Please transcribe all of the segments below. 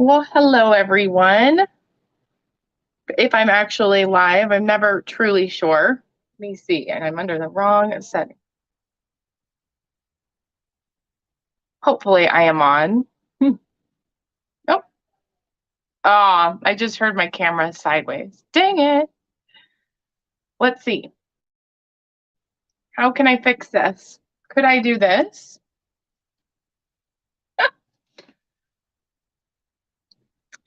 Well, hello everyone. If I'm actually live, I'm never truly sure. Let me see, and I'm under the wrong setting. Hopefully I am on. Nope. Ah, I just heard my camera sideways. Dang it. Let's see. How can I fix this? Could I do this?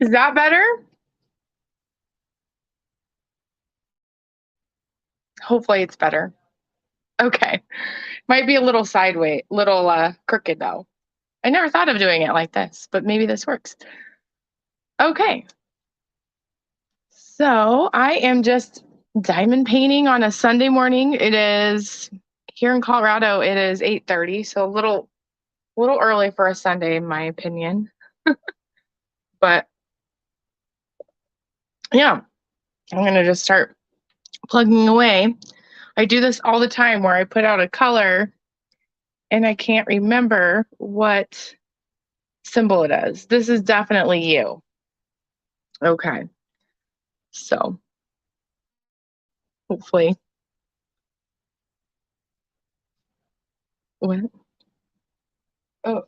Is that better? Hopefully it's better. Okay. Might be a little sideways, little crooked though. I never thought of doing it like this, but maybe this works. Okay. So I am just diamond painting on a Sunday morning. It is here in Colorado, it is 8:30, so a little early for a Sunday in my opinion. But yeah, I'm gonna just start plugging away. I do this all the time where I put out a color and I can't remember what symbol it is. This is definitely you. Okay. So hopefully what oh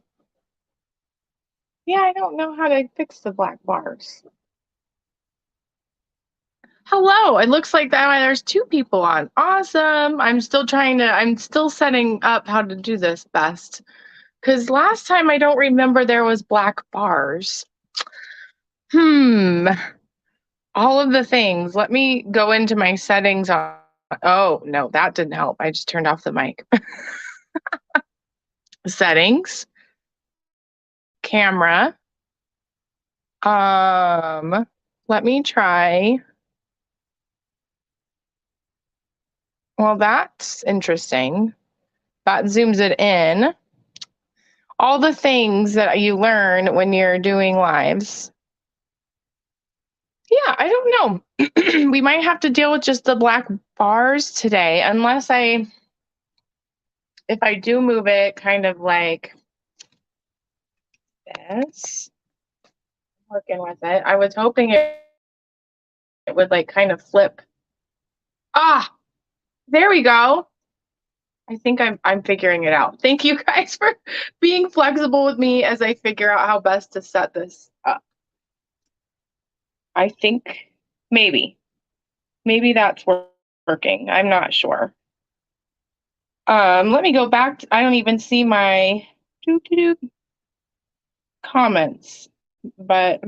yeah, I don't know how to fix the black bars. Hello. It looks like that there's two people on. Awesome. I'm still setting up how to do this best. Because last time I don't remember there was black bars. Hmm. All of the things. Let me go into my settings on. Oh, no, that didn't help. I just turned off the mic. Settings, camera. Let me try. Well, that's interesting. That zooms it in. All the things that you learn when you're doing lives. Yeah, I don't know. We might have to deal with just the black bars today, unless if I do move it kind of like this, working with it. I was hoping it would like kind of flip. Ah, there we go. I think I'm figuring it out. Thank you guys for being flexible with me as I figure out how best to set this up. I think maybe that's working. I'm not sure. Let me go back. I don't even see my comments, but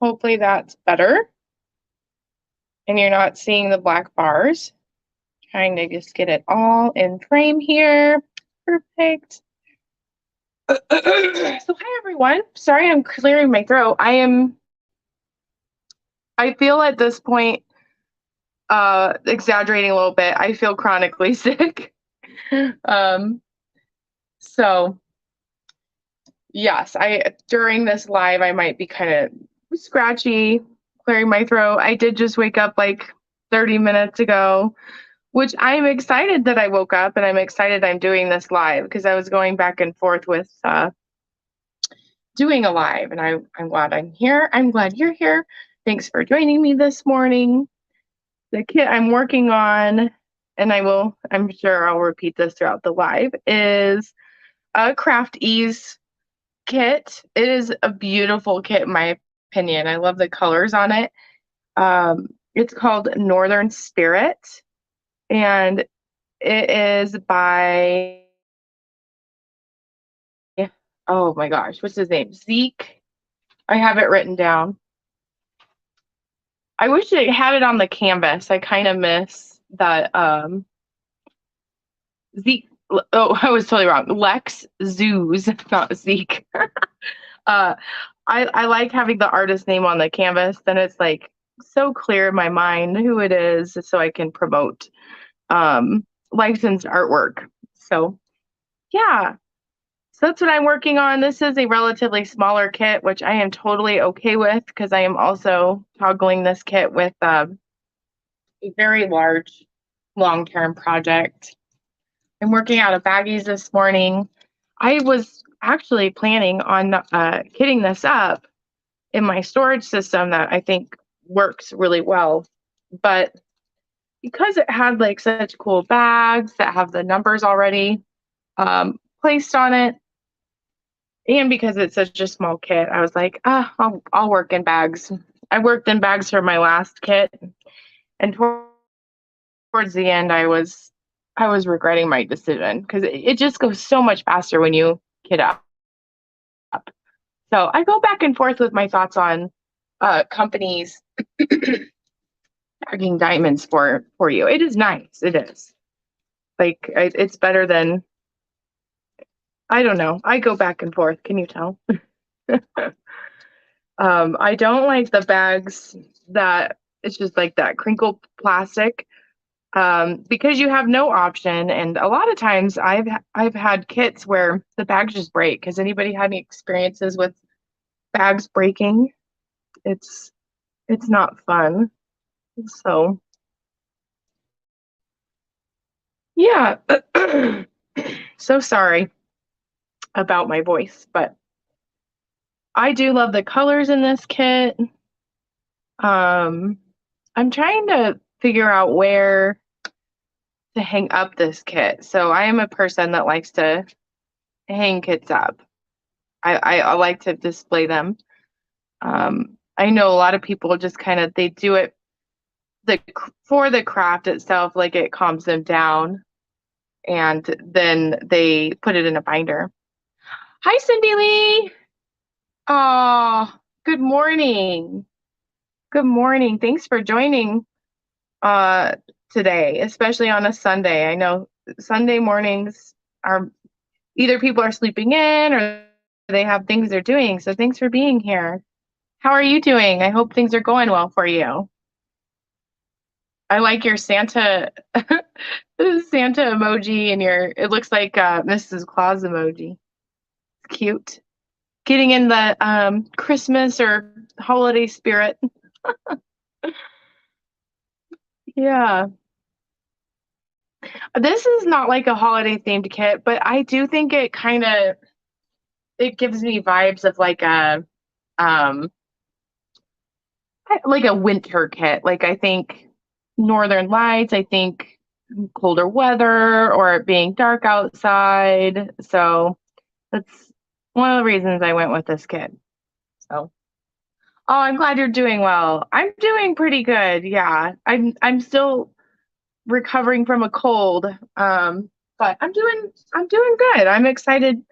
hopefully that's better. And you're not seeing the black bars. Trying to just get it all in frame here. Perfect. So hi everyone. Sorry I'm clearing my throat. I feel at this point, exaggerating a little bit, I feel chronically sick. Um, so yes, during this live I might be kind of scratchy, clearing my throat. I did just wake up like 30 minutes ago, which I'm excited that I woke up, and I'm excited I'm doing this live because I was going back and forth with doing a live, and I'm glad I'm here. I'm glad you're here. Thanks for joining me this morning. The kit I'm working on, and I'm sure I'll repeat this throughout the live, is a Craft Ease kit. It is a beautiful kit in my opinion. I love the colors on it. It's called Northern Spirit, and it is by, oh my gosh, what's his name? Zeke. I have it written down. I wish it had it on the canvas. I kind of miss that. Zeke. Oh, I was totally wrong. Lex Zoos, not Zeke. uh, I like having the artist name on the canvas. Then it's like so clear in my mind who it is, so I can promote licensed artwork. So yeah, so that's what I'm working on. This is a relatively smaller kit, which I am totally okay with because I am also toggling this kit with a very large long-term project. I'm working out of baggies this morning. I was actually planning on kitting this up in my storage system that I think works really well. But because it had like such cool bags that have the numbers already placed on it, and because it's such a small kit, I was like, I'll work in bags. I worked in bags for my last kit, and towards the end, I was regretting my decision because it just goes so much faster when you kit up. So I go back and forth with my thoughts on companies bagging diamonds for you. It is nice. It is it's better than, I don't know. I go back and forth. Can you tell? I don't like the bags that it's just like that crinkle plastic because you have no option. And a lot of times I've had kits where the bags just break. Has anybody had any experiences with bags breaking? It's not fun. So yeah, so sorry about my voice, but I do love the colors in this kit. I'm trying to figure out where to hang up this kit. So I am a person that likes to hang kits up. I like to display them. I know a lot of people just kind of they do it for the craft itself, like it calms them down, and then they put it in a binder. Hi, Cindy Lee. Oh, good morning. Good morning. Thanks for joining uh today, especially on a Sunday. I know Sunday mornings are either people are sleeping in or they have things they're doing. So thanks for being here. How are you doing? I hope things are going well for you. I like your Santa Santa emoji and your it looks like Mrs. Claus emoji. It's cute. Getting in the Christmas or holiday spirit. Yeah. This is not like a holiday themed kit, but I do think it kind of it gives me vibes of um like a winter kit. Like I think Northern Lights, I think colder weather or it being dark outside. So that's one of the reasons I went with this kit. So oh, I'm glad you're doing well. I'm doing pretty good. Yeah. I'm still recovering from a cold. But I'm doing good. I'm excited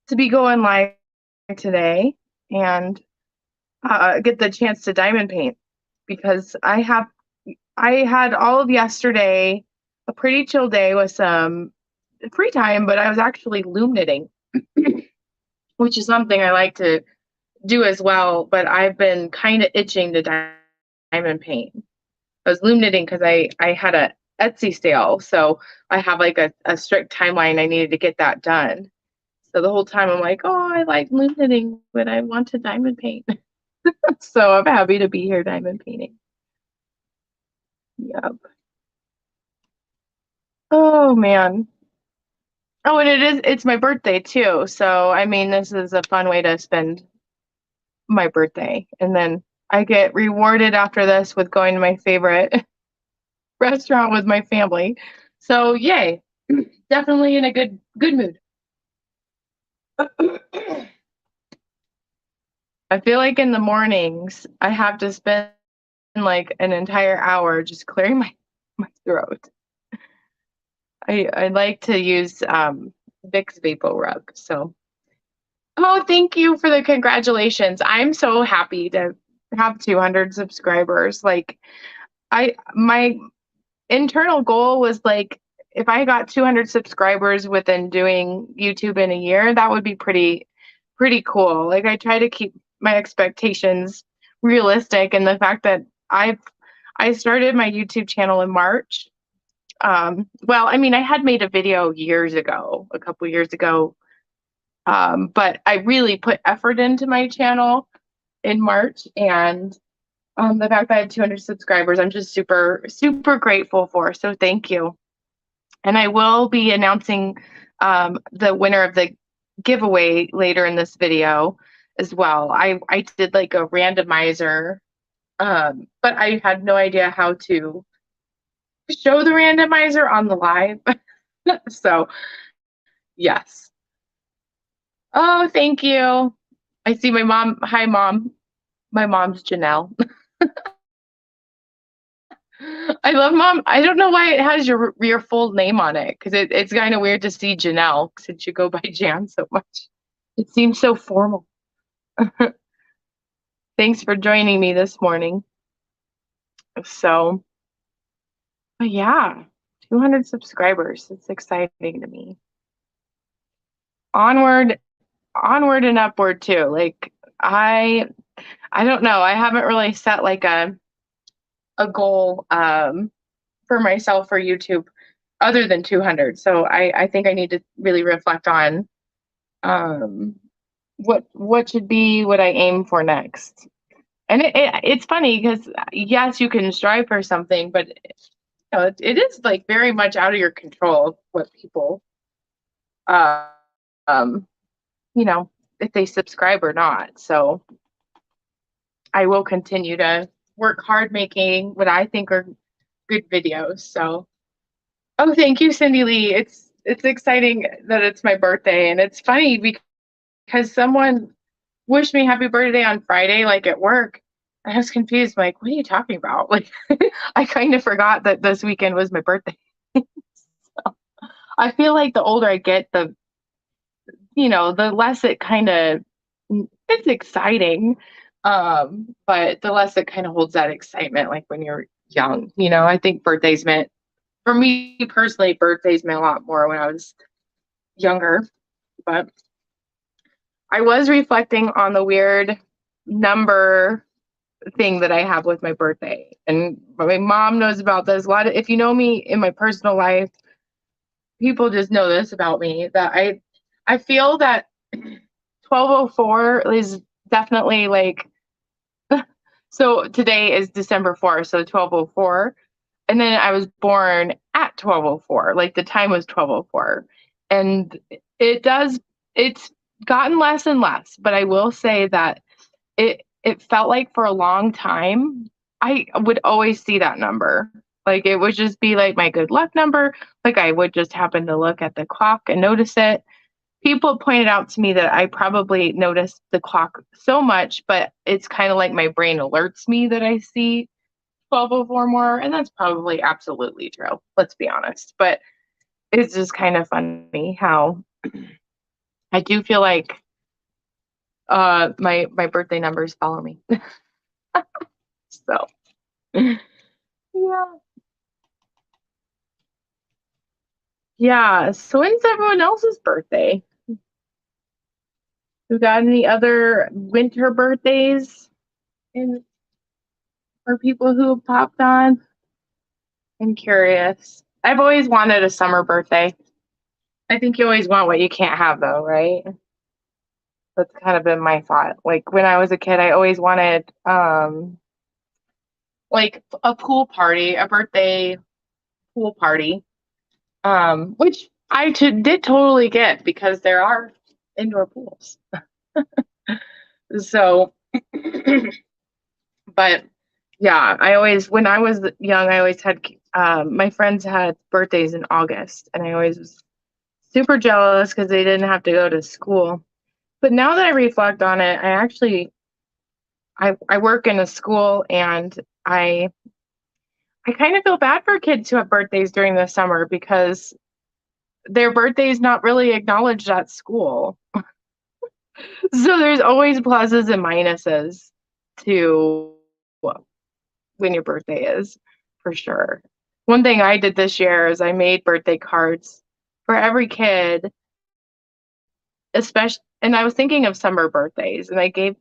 to be going live today and get the chance to diamond paint because I had all of yesterday a pretty chill day with some free time, but I was actually loom knitting, which is something I like to do as well. But I've been kind of itching to diamond paint. I was loom knitting because I had a Etsy sale, so I have like a strict timeline. I needed to get that done. So the whole time I'm like, oh, I like loom knitting, but I want to diamond paint. So I'm happy to be here diamond painting. Yep. Oh man. Oh, and it's my birthday too. So I mean, this is a fun way to spend my birthday. And then I get rewarded after this with going to my favorite restaurant with my family. So yay. Definitely in a good mood. I feel like in the mornings I have to spend like an entire hour just clearing my throat. I like to use Vicks Vapo Rub. So, oh, thank you for the congratulations. I'm so happy to have 200 subscribers. Like, my internal goal was like, if I got 200 subscribers within doing YouTube in a year, that would be pretty cool. Like, I try to keep my expectations realistic, and the fact that I started my YouTube channel in March. Well, I mean, I had made a video years ago, a couple years ago, but I really put effort into my channel in March, and the fact that I have 200 subscribers, I'm just super grateful for. So thank you. And I will be announcing the winner of the giveaway later in this video. as well. I did like a randomizer, but I had no idea how to show the randomizer on the live. So yes. Oh, thank you. I see my mom. Hi, mom. My mom's Janelle. I love mom. I don't know why it has your full name on it because it's kind of weird to see Janelle since you go by Jan so much. It seems so formal. Thanks for joining me this morning. So, but yeah, 200 subscribers. It's exciting to me. Onward, onward and upward too. Like I don't know. I haven't really set like a goal for myself for YouTube other than 200. So I think I need to really reflect on um, what should be what I aim for next. And it's funny because yes, you can strive for something, but it is like very much out of your control what people, uh, um, you know, if they subscribe or not. So I will continue to work hard making what I think are good videos. So, oh, thank you, Cindy Lee. It's exciting that it's my birthday, and it's funny because someone wished me happy birthday on Friday, like at work. And I was confused, like, what are you talking about? Like, I kind of forgot that this weekend was my birthday. So, I feel like the older I get, the less it kind of it's exciting. But the less it kind of holds that excitement, like when you're young. I think birthdays meant for me personally, birthdays meant a lot more when I was younger. But I was reflecting on the weird number thing that I have with my birthday. And my mom knows about this. If you know me in my personal life, people just know this about me that I feel that 1204 is definitely like so today is December 4th, so 1204. And then I was born at 1204, like the time was 1204. And it's gotten less and less, but I will say that it felt like for a long time I would always see that number. Like it would just be like my good luck number. Like I would just happen to look at the clock and notice it. People pointed out to me that I probably noticed the clock so much, but it's kind of like my brain alerts me that I see 1204 more, and that's probably absolutely true. Let's be honest. But it's just kind of funny how I do feel like my birthday numbers follow me. So yeah. Yeah. So when's everyone else's birthday? You got any other winter birthdays in for people who have popped on? I'm curious. I've always wanted a summer birthday. I think you always want what you can't have though, right? That's kind of been my thought. Like when I was a kid, I always wanted like a pool party, a birthday pool party. Which did totally get because there are indoor pools. So but yeah, when I was young, I always had my friends had birthdays in August, and I always was super jealous because they didn't have to go to school. But now that I reflect on it, I work in a school, and I kind of feel bad for kids who have birthdays during the summer because their birthday is not really acknowledged at school. So there's always pluses and minuses to when your birthday is, for sure. One thing I did this year is I made birthday cards for every kid, especially, and I was thinking of summer birthdays, and I gave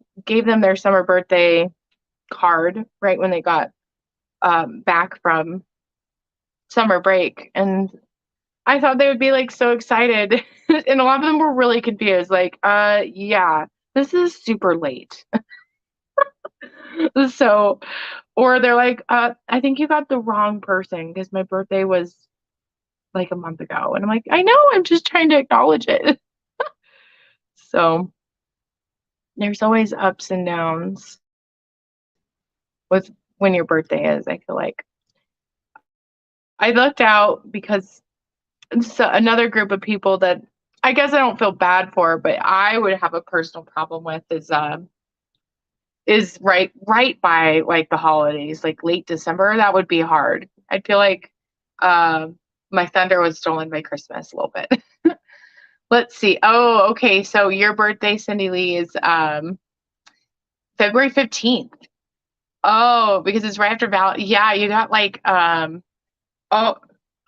them their summer birthday card right when they got back from summer break, and I thought they would be like so excited, and a lot of them were really confused, like, yeah, this is super late. So, or they're like, I think you got the wrong person because my birthday was like a month ago. And I'm like, I know, I'm just trying to acknowledge it. So, There's always ups and downs with when your birthday is, I feel like. I looked out because another group of people that I guess I don't feel bad for, but I would have a personal problem with is right by like the holidays, like late December. That would be hard. I'd feel like uh, my thunder was stolen by Christmas a little bit. Let's see. Oh, okay. So your birthday, Cindy Lee, is February 15th. Oh, because it's right after Yeah, you got oh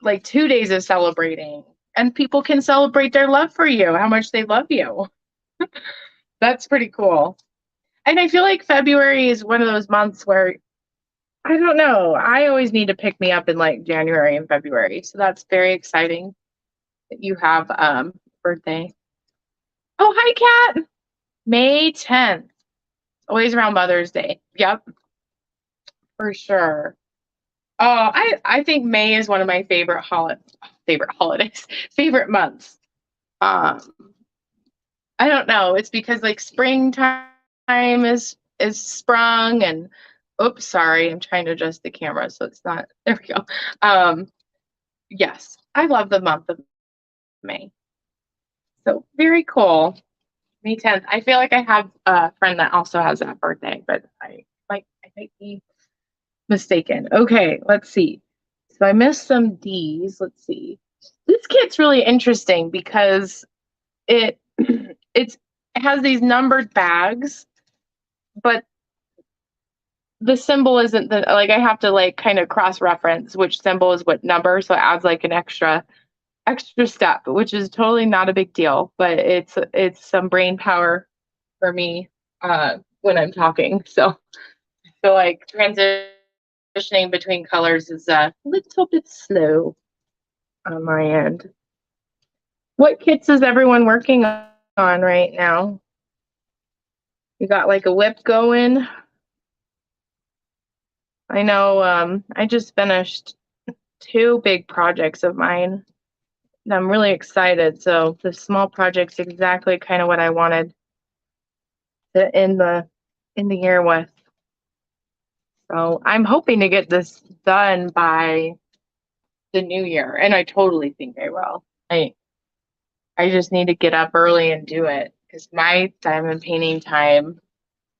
like 2 days of celebrating. And people can celebrate their love for you, how much they love you. That's pretty cool. And I feel like February is one of those months where I don't know. I always need to pick me up in like January and February. So that's very exciting that you have birthday. Oh, hi, Kat. May 10th. Always around Mother's Day. Yep, for sure. Oh, I think May is one of my favorite holidays, favorite months. Um, I don't know. It's because like springtime is sprung and oops, sorry, I'm trying to adjust the camera so it's not there we go. Um, yes, I love the month of May. So very cool. May 10th. I feel like I have a friend that also has that birthday, but I might be mistaken. Okay, let's see. So I missed some D's. Let's see. This kit's really interesting because it it has these numbered bags, but the symbol isn't the like I have to like kind of cross reference which symbol is what number, so it adds like an extra step, which is totally not a big deal, but it's some brain power for me when I'm talking. So I feel like transitioning between colors is a little bit slow on my end. What kits is everyone working on right now? You got like a whip going? I know I just finished two big projects of mine. And I'm really excited. So the small project's exactly kind of what I wanted to end the year with. So I'm hoping to get this done by the new year, and I totally think I will. I just need to get up early and do it because my diamond painting time,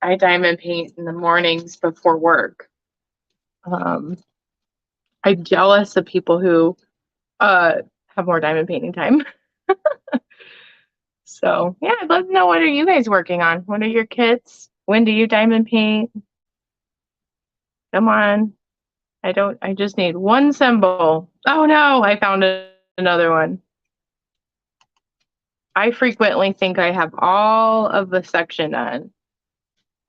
I diamond paint in the mornings before work. Um, I'm jealous of people who have more diamond painting time. So yeah, I'd love to know, what are you guys working on? What are your kits? When do you diamond paint? Come on. I just need one symbol. Oh no, I found another one. I frequently think I have all of the section done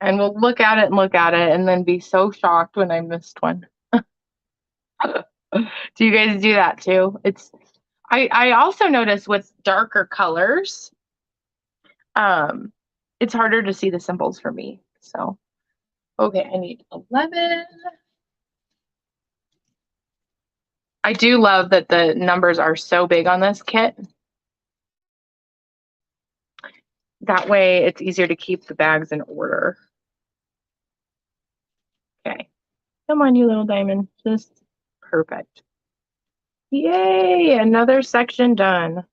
and will look at it and look at it and then be so shocked when I missed one. Do you guys do that too? I also notice with darker colors, um, it's harder to see the symbols for me. So, okay, I need 11. I do love that the numbers are so big on this kit. That way it's easier to keep the bags in order. Okay. Come on, you little diamond. Just perfect. Yay, another section done.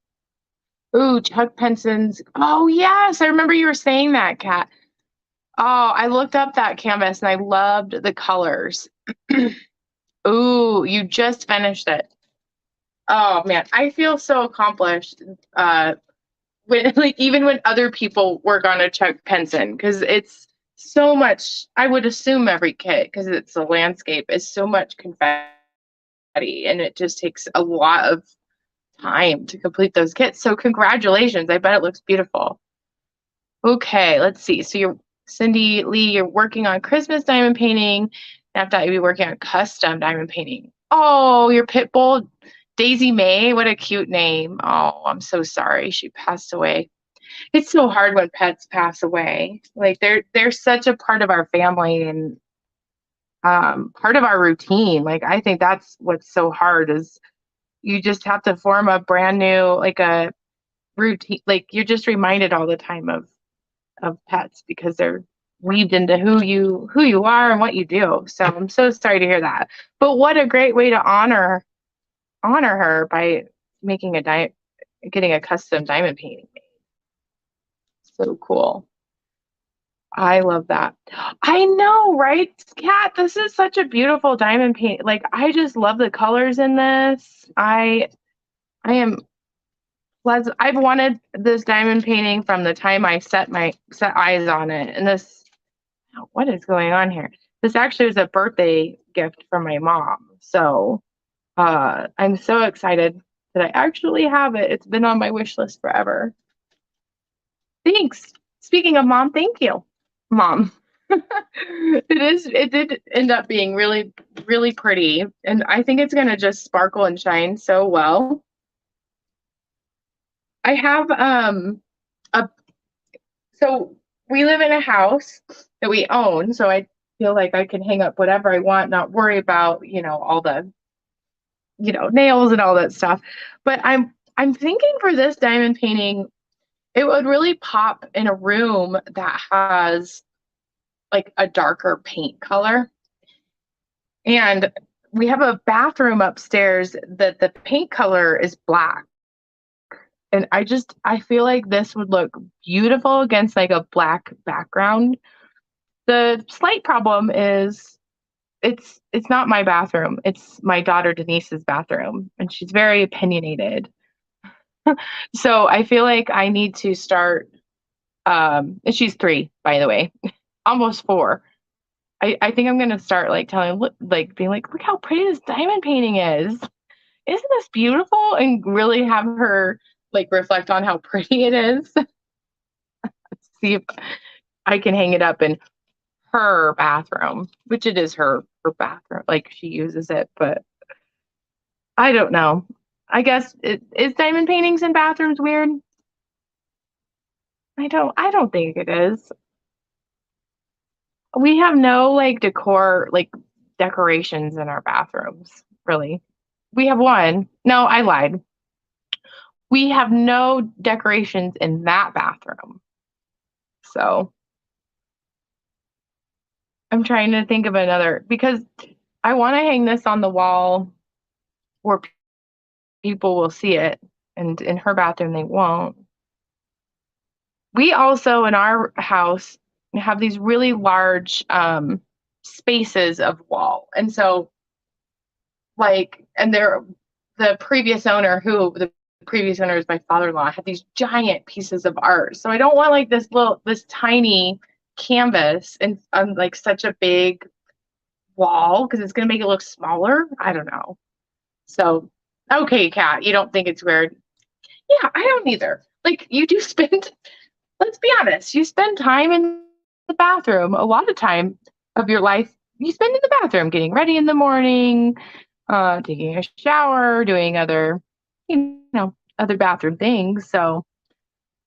Ooh, Chuck Penson's. Oh, yes, I remember you were saying that, Kat. Oh, I looked up that canvas and I loved the colors. Ooh, you just finished it. Oh man, I feel so accomplished. When like even when other people work on a Chuck Penson, because it's so much. I would assume every kit, because it's a landscape, is so much confetti, and it just takes a lot of time to complete those kits. So congratulations! I bet it looks beautiful. Okay, let's see. So you're Cindy Lee. You're working on Christmas diamond painting. After that, you'll be working on custom diamond painting. Oh, your pit bull, Daisy May. What a cute name. Oh, I'm so sorry she passed away. It's so hard when pets pass away. Like they're such a part of our family and part of our routine. Like I think that's what's so hard is you just have to form a brand new like a routine. Like you're just reminded all the time of of pets because they're weaved into who you are and what you do. So I'm so sorry to hear that. But what a great way to honor her by making getting a custom diamond painting made. So cool. I love that. I know, right, Kat? This is such a beautiful diamond paint. Like I just love the colors in this. I am pleasant. I've wanted this diamond painting from the time I set eyes on it. And this, what is going on here? This actually was a birthday gift from my mom. So I'm so excited that I actually have it. It's been on my wish list forever. Thanks. Speaking of mom, thank you, mom. It did end up being really, really pretty. And I think it's gonna just sparkle and shine so well. I have a so we live in a house that we own, so I feel like I can hang up whatever I want, not worry about, all the, nails and all that stuff. But I'm thinking for this diamond painting, it would really pop in a room that has like a darker paint color. And we have a bathroom upstairs that the paint color is black. And I feel like this would look beautiful against like a black background. The slight problem is it's not my bathroom. It's my daughter Denise's bathroom, and she's very opinionated. So I feel like I need to start and she's 3, by the way, almost 4. I think I'm gonna start like being like, look how pretty this diamond painting is. Isn't this beautiful? And really have her like reflect on how pretty it is. See if I can hang it up in her bathroom, which it is her bathroom. Like she uses it, but I don't know. I guess is diamond paintings in bathrooms weird? I don't think it is. We have no like decorations in our bathrooms, really. We have one. No, I lied. We have no decorations in that bathroom. So I'm trying to think of another because I want to hang this on the wall where people will see it, and in her bathroom they won't. We also in our house have these really large spaces of wall, and so and the previous owner is my father-in-law, had these giant pieces of art. So I don't want like this tiny canvas and on like such a big wall because it's gonna make it look smaller. I don't know. So okay, Kat, you don't think it's weird? Yeah, I don't either. Like you do spend, let's be honest, you spend time in the bathroom. A lot of time of your life you spend in the bathroom, getting ready in the morning, taking a shower, doing other bathroom things. So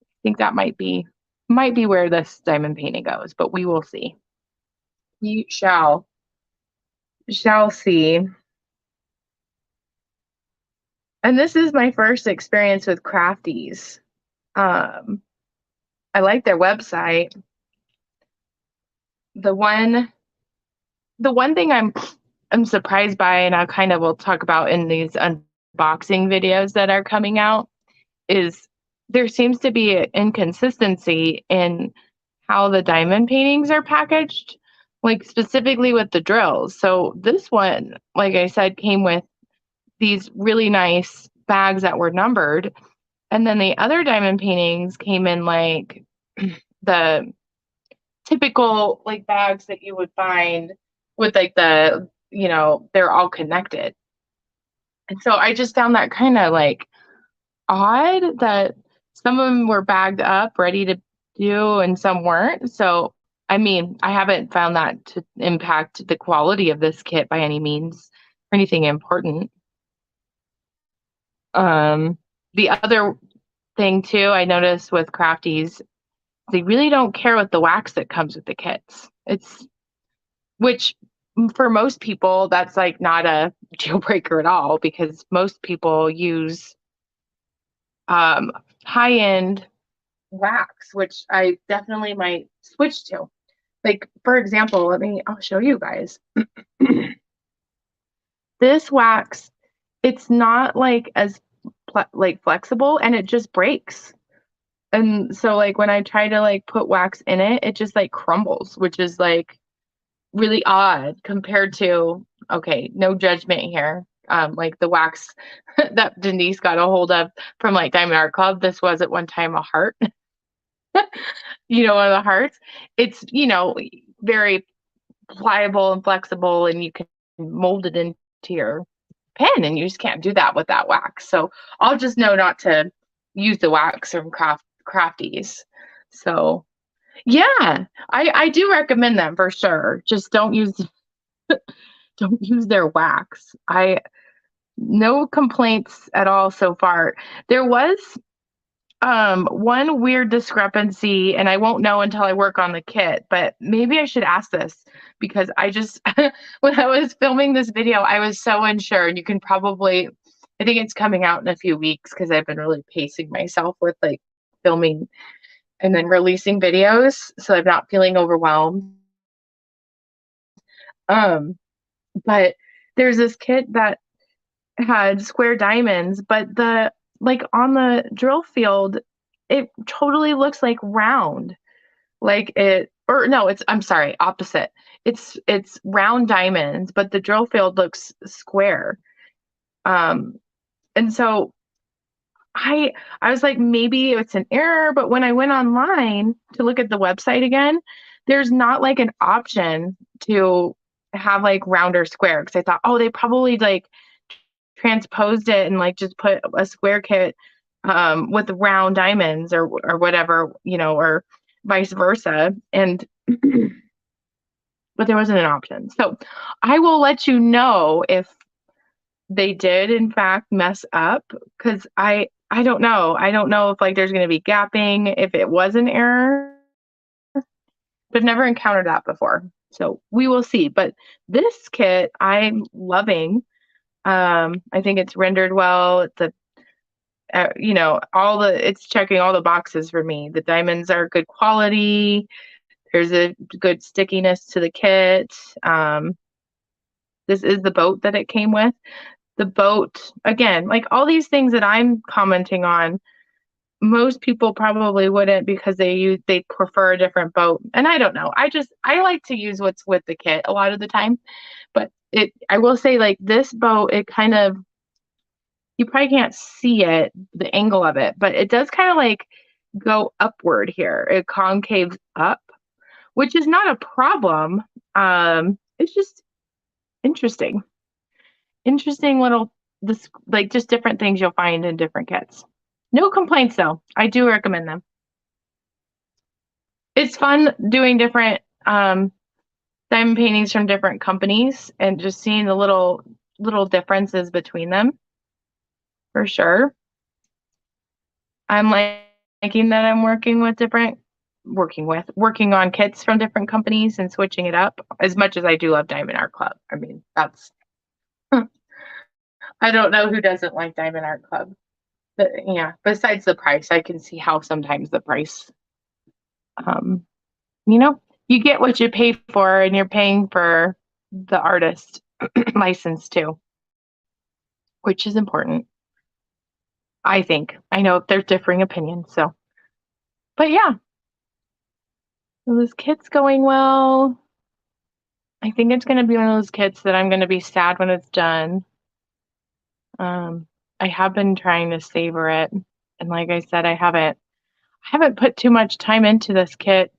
I think that might be where this diamond painting goes, but we will see. We shall see. And this is my first experience with Crafties. Um, I like their website. The one thing I'm surprised by, and I kind of will talk about in these unboxing videos that are coming out, is there seems to be an inconsistency in how the diamond paintings are packaged, like specifically with the drills. So this one, like I said, came with these really nice bags that were numbered. And then the other diamond paintings came in like the typical like bags that you would find with like they're all connected. And so I just found that kind of like odd that some of them were bagged up, ready to do, and some weren't. So, I mean, I haven't found that to impact the quality of this kit by any means or anything important. The other thing too, I noticed with Crafties, they really don't care with the wax that comes with the kits. Which for most people, that's like not a deal breaker at all because most people use high end wax, which I definitely might switch to. Like, for example, I'll show you guys. This wax, it's not like as like flexible and it just breaks. And so like when I try to like put wax in it, it just like crumbles, which is like really odd compared to, okay, no judgment here. Like the wax that Denise got a hold of from like Diamond Art Club, this was at one time a heart, one of the hearts. It's, very pliable and flexible, and you can mold it into your pen, and you just can't do that with that wax. So I'll just know not to use the wax from Crafties. So yeah, I do recommend them for sure. Just don't use their wax. I No complaints at all so far. There was one weird discrepancy, and I won't know until I work on the kit, but maybe I should ask this because I just when I was filming this video, I was so unsure. And you can probably, I think it's coming out in a few weeks because I've been really pacing myself with like filming and then releasing videos, so I'm not feeling overwhelmed. Um, but there's this kit that had square diamonds, but the like on the drill field, it totally looks like round. Like it, or no, I'm sorry, opposite. It's round diamonds, but the drill field looks square. Um, and so I was like, maybe it's an error, but when I went online to look at the website again, there's not like an option to have like round or square because I thought, oh, they probably like transposed it and like just put a square kit with round diamonds or whatever, or vice versa. And but there wasn't an option. So I will let you know if they did in fact mess up because I don't know. I don't know if like there's going to be gapping if it was an error. I've never encountered that before. So we will see. But this kit I'm loving. I think it's rendered well. It's it's checking all the boxes for me. The diamonds are good quality. There's a good stickiness to the kit. This is the boat that it came with. The boat, again, like all these things that I'm commenting on, most people probably wouldn't because they prefer a different boat. And I don't know. I like to use what's with the kit a lot of the time. But I will say like this boat, it kind of, you probably can't see it, the angle of it, but it does kind of like go upward here. It concaves up, which is not a problem. It's just interesting. Interesting little this like just different things you'll find in different kits. No complaints though. I do recommend them. It's fun doing different diamond paintings from different companies and just seeing the little differences between them for sure. I'm liking that I'm working on kits from different companies and switching it up as much as I do love Diamond Art Club. I mean, that's I don't know who doesn't like Diamond Art Club. But yeah, besides the price, I can see how sometimes the price um you know, you get what you pay for and you're paying for the artist license too, which is important. I think. I know there's differing opinions, so but yeah, so this kit's going well. I think it's gonna be one of those kits that I'm gonna be sad when it's done. Um, I have been trying to savor it, and like I said, I haven't put too much time into this kit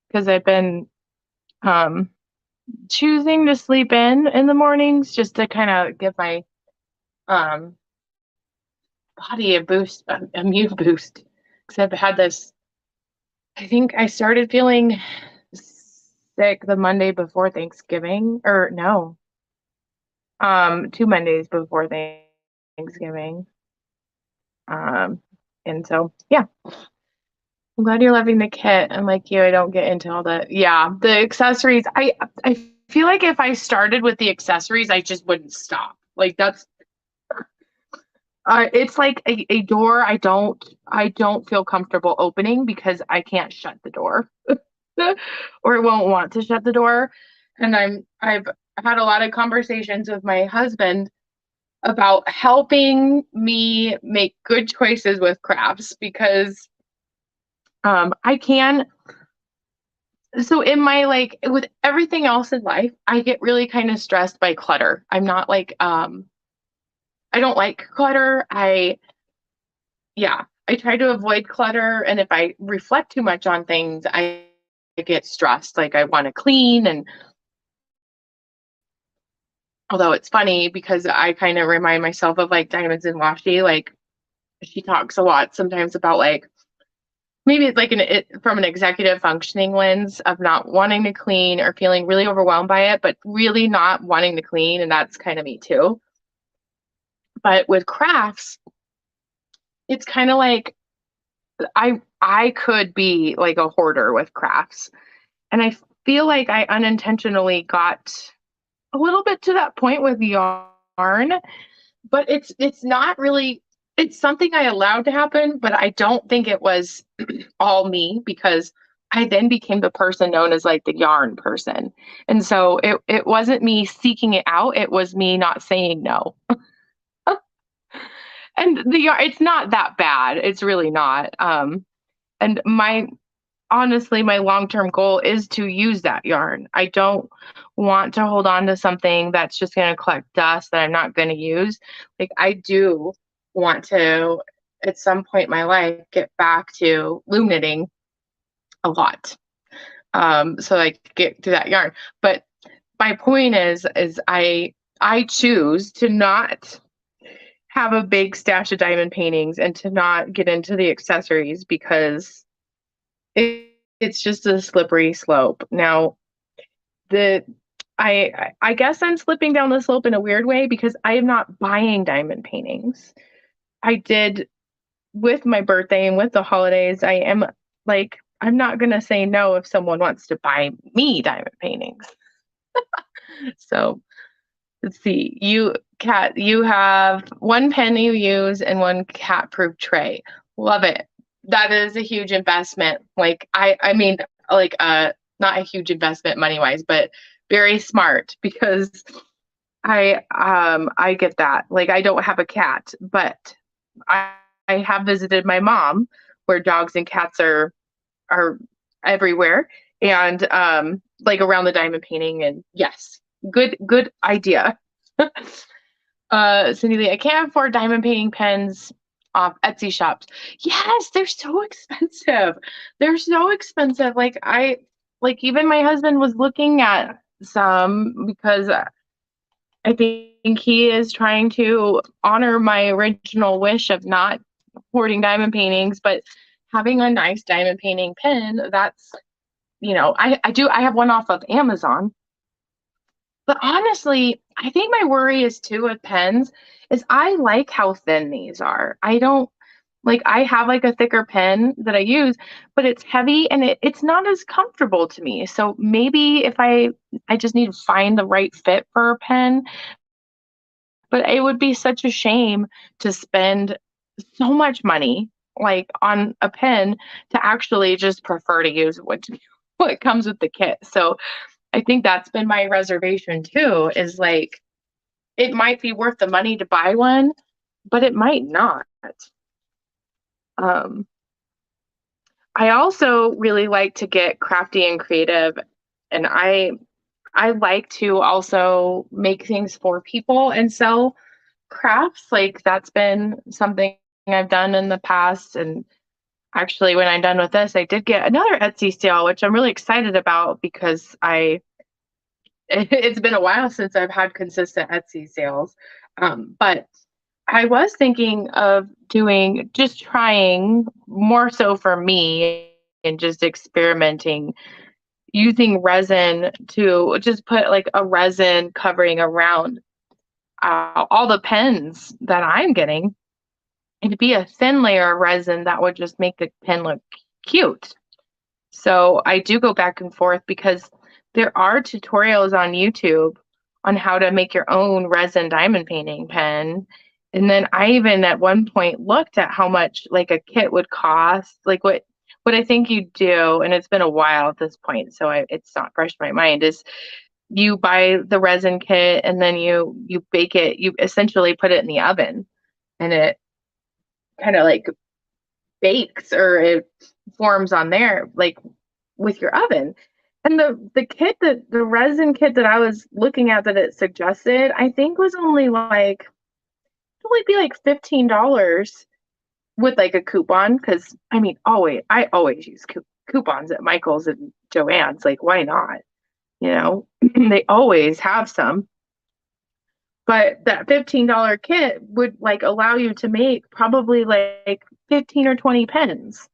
because I've been um choosing to sleep in the mornings just to kind of give my um body a boost, immune boost. Because I've had this. I think I started feeling sick the Monday before Thanksgiving, or no, 2 Mondays before Thanksgiving. Um, and so yeah, I'm glad you're loving the kit. And like you, I don't get into all the accessories. I feel like if I started with the accessories, I just wouldn't stop. Like It's like a door I don't feel comfortable opening because I can't shut the door or it won't want to shut the door. And I've had a lot of conversations with my husband about helping me make good choices with crafts because I can so in my like with everything else in life, I get really kind of stressed by clutter. I'm not like I don't like clutter. Yeah, I try to avoid clutter, and if I reflect too much on things, I get stressed. Like I want to clean, and although it's funny because I kind of remind myself of like Diamonds and Washi, like she talks a lot sometimes about like maybe it's like from an executive functioning lens of not wanting to clean or feeling really overwhelmed by it, but really not wanting to clean, and that's kind of me too. But with crafts, it's kind of like I could be like a hoarder with crafts. And I feel like I unintentionally got a little bit to that point with yarn, but it's not really it's something I allowed to happen, but I don't think it was all me because I then became the person known as like the yarn person. And so it wasn't me seeking it out, it was me not saying no. And the yarn it's not that bad. It's really not. And my honestly, my long-term goal is to use that yarn. I don't want to hold on to something that's just going to collect dust that I'm not going to use. Like I do want to at some point in my life get back to loom knitting a lot. So like get to that yarn. But my point is I choose to not have a big stash of diamond paintings and to not get into the accessories because it's just a slippery slope. Now, the I guess I'm slipping down the slope in a weird way because I am not buying diamond paintings. I did with my birthday and with the holidays. I am like I'm not gonna say no if someone wants to buy me diamond paintings. So let's see. You have one pen you use and one cat proof tray. Love it. That is a huge investment. Like I mean like not a huge investment money wise, but very smart because I get that. Like I don't have a cat, but I I have visited my mom where dogs and cats are everywhere and like around the diamond painting and yes, good idea. Cindy Lee, I can't afford diamond painting pens off Etsy shops. Yes, they're so expensive. They're so expensive. Like even my husband was looking at some because I think he is trying to honor my original wish of not hoarding diamond paintings, but having a nice diamond painting pen, that's I have one off of Amazon. But honestly, I think my worry is too with pens is I like how thin these are. I don't like I have like a thicker pen that I use, but it's heavy and it's not as comfortable to me. So maybe if I just need to find the right fit for a pen, but it would be such a shame to spend so much money like on a pen to actually just prefer to use what comes with the kit. So I think that's been my reservation too, is like it might be worth the money to buy one, but it might not. Um, I also really like to get crafty and creative, and I like to also make things for people and sell crafts. Like that's been something I've done in the past. And actually, when I'm done with this, I did get another Etsy sale, which I'm really excited about because it's been a while since I've had consistent Etsy sales. But I was thinking of doing just trying more so for me and just experimenting using resin to just put like a resin covering around all the pens that I'm getting. It'd be a thin layer of resin that would just make the pen look cute. So I do go back and forth because there are tutorials on YouTube on how to make your own resin diamond painting pen. And then I even at one point looked at how much like a kit would cost, like what I think you do, and it's been a while at this point, so it's not fresh in my mind, is you buy the resin kit and then you bake it, you essentially put it in the oven and it kind of like bakes or it forms on there like with your oven. And the resin kit that I was looking at that it suggested, I think was only like it would be like $15 with like a coupon because I mean I always use coupons at Michael's and Joann's, like why not? You know, they always have some. But that $15 kit would like allow you to make probably like 15 or 20 pens.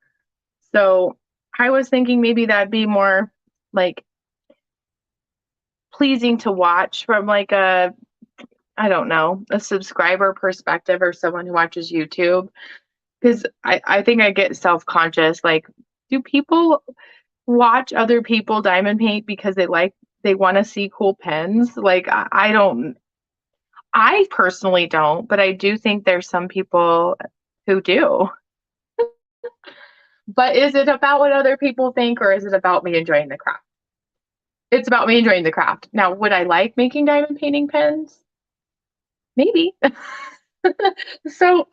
So I was thinking maybe that'd be more like pleasing to watch from like a, I don't know, a subscriber perspective or someone who watches YouTube. Because I think I get self-conscious. Like, do people watch other people diamond paint because they want to see cool pens? Like I don't, I personally don't, but I do think there's some people who do. But is it about what other people think or is it about me enjoying the craft? It's about me enjoying the craft. Now, would I like making diamond painting pens? Maybe. So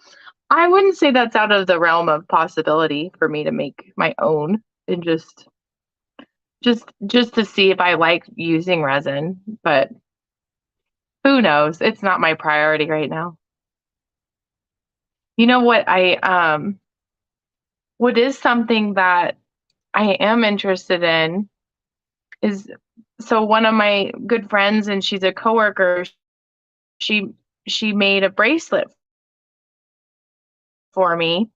I wouldn't say that's out of the realm of possibility for me to make my own and just to see if I like using resin, but who knows? It's not my priority right now. You know what is something that I am interested in is, so one of my good friends and she's a coworker, she she made a bracelet for me.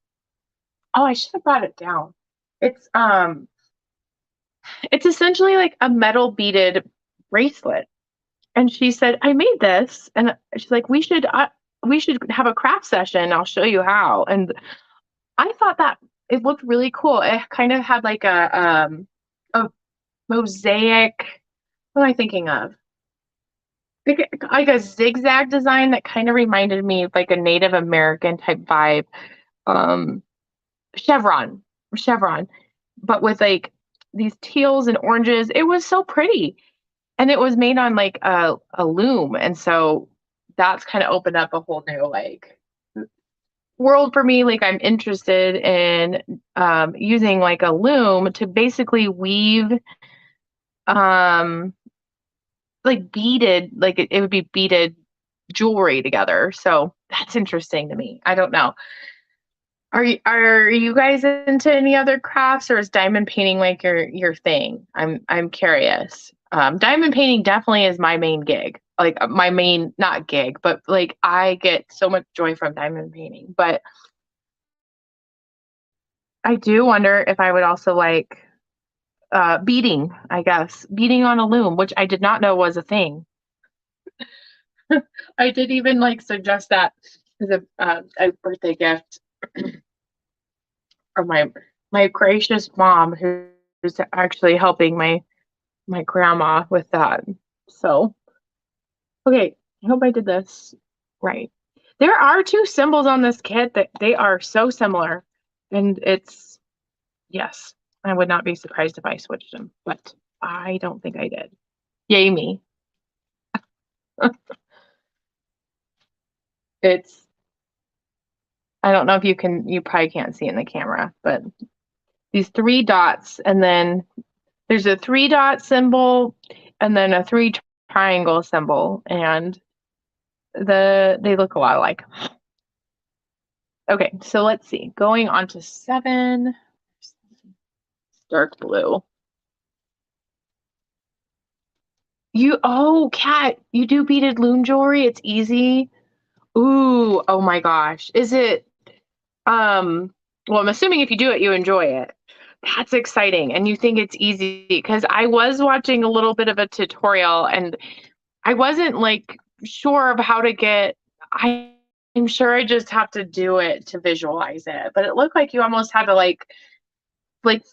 Oh, I should have brought it down. It's um it's essentially like a metal beaded bracelet. And she said, "I made this." And she's like, we should have a craft session. I'll show you how." And I thought that it looked really cool. It kind of had like a mosaic. What am I thinking of? Like a zigzag design that kind of reminded me of like a Native American type vibe. Um, chevron, chevron, but with like these teals and oranges. It was so pretty, and it was made on like a loom, and so that's kind of opened up a whole new like world for me. Like I'm interested in using like a loom to basically weave um like beaded, like it would be beaded jewelry together. So that's interesting to me. I don't know. Are you guys into any other crafts, or is diamond painting like your thing? I'm curious. Diamond painting definitely is my main gig. Like my main, not gig, but like I get so much joy from diamond painting. But I do wonder if I would also like beading, I guess. Beading on a loom, which I did not know was a thing. I did even like suggest that as a birthday gift from my gracious mom, who's actually helping my grandma with that. So, okay, I hope I did this right. There are two symbols on this kit that they are so similar, and it's, yes, I would not be surprised if I switched them, but I don't think I did. Yay me. It's, I don't know if you probably can't see in the camera, but these three dots, and then there's a three dot symbol and then a three triangle symbol, and they look a lot alike. Okay, so let's see. Going on to 7, dark blue. Oh, Kat, you do beaded loom jewelry. It's easy. Ooh, oh my gosh. Is it, well, I'm assuming if you do it, you enjoy it. That's exciting. And you think it's easy, because I was watching a little bit of a tutorial and I wasn't like sure of how to get, I'm sure I just have to do it to visualize it, but it looked like you almost had to like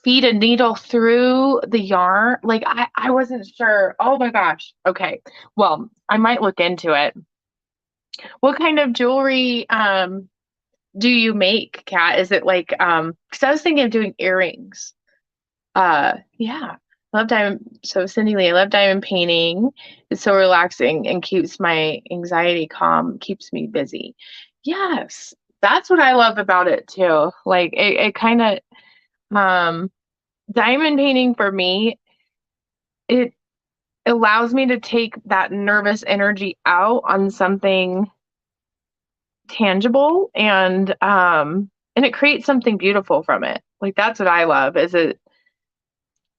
feed a needle through the yarn. Like I wasn't sure. Oh my gosh. Okay. Well, I might look into it. What kind of jewelry do you make, Kat? Is it like because I was thinking of doing earrings. Yeah. Love diamond. So Cindy Lee, I love diamond painting. It's so relaxing and keeps my anxiety calm, keeps me busy. Yes. That's what I love about it too. Like it kind of um diamond painting for me, it allows me to take that nervous energy out on something tangible and it creates something beautiful from it. Like that's what I love is it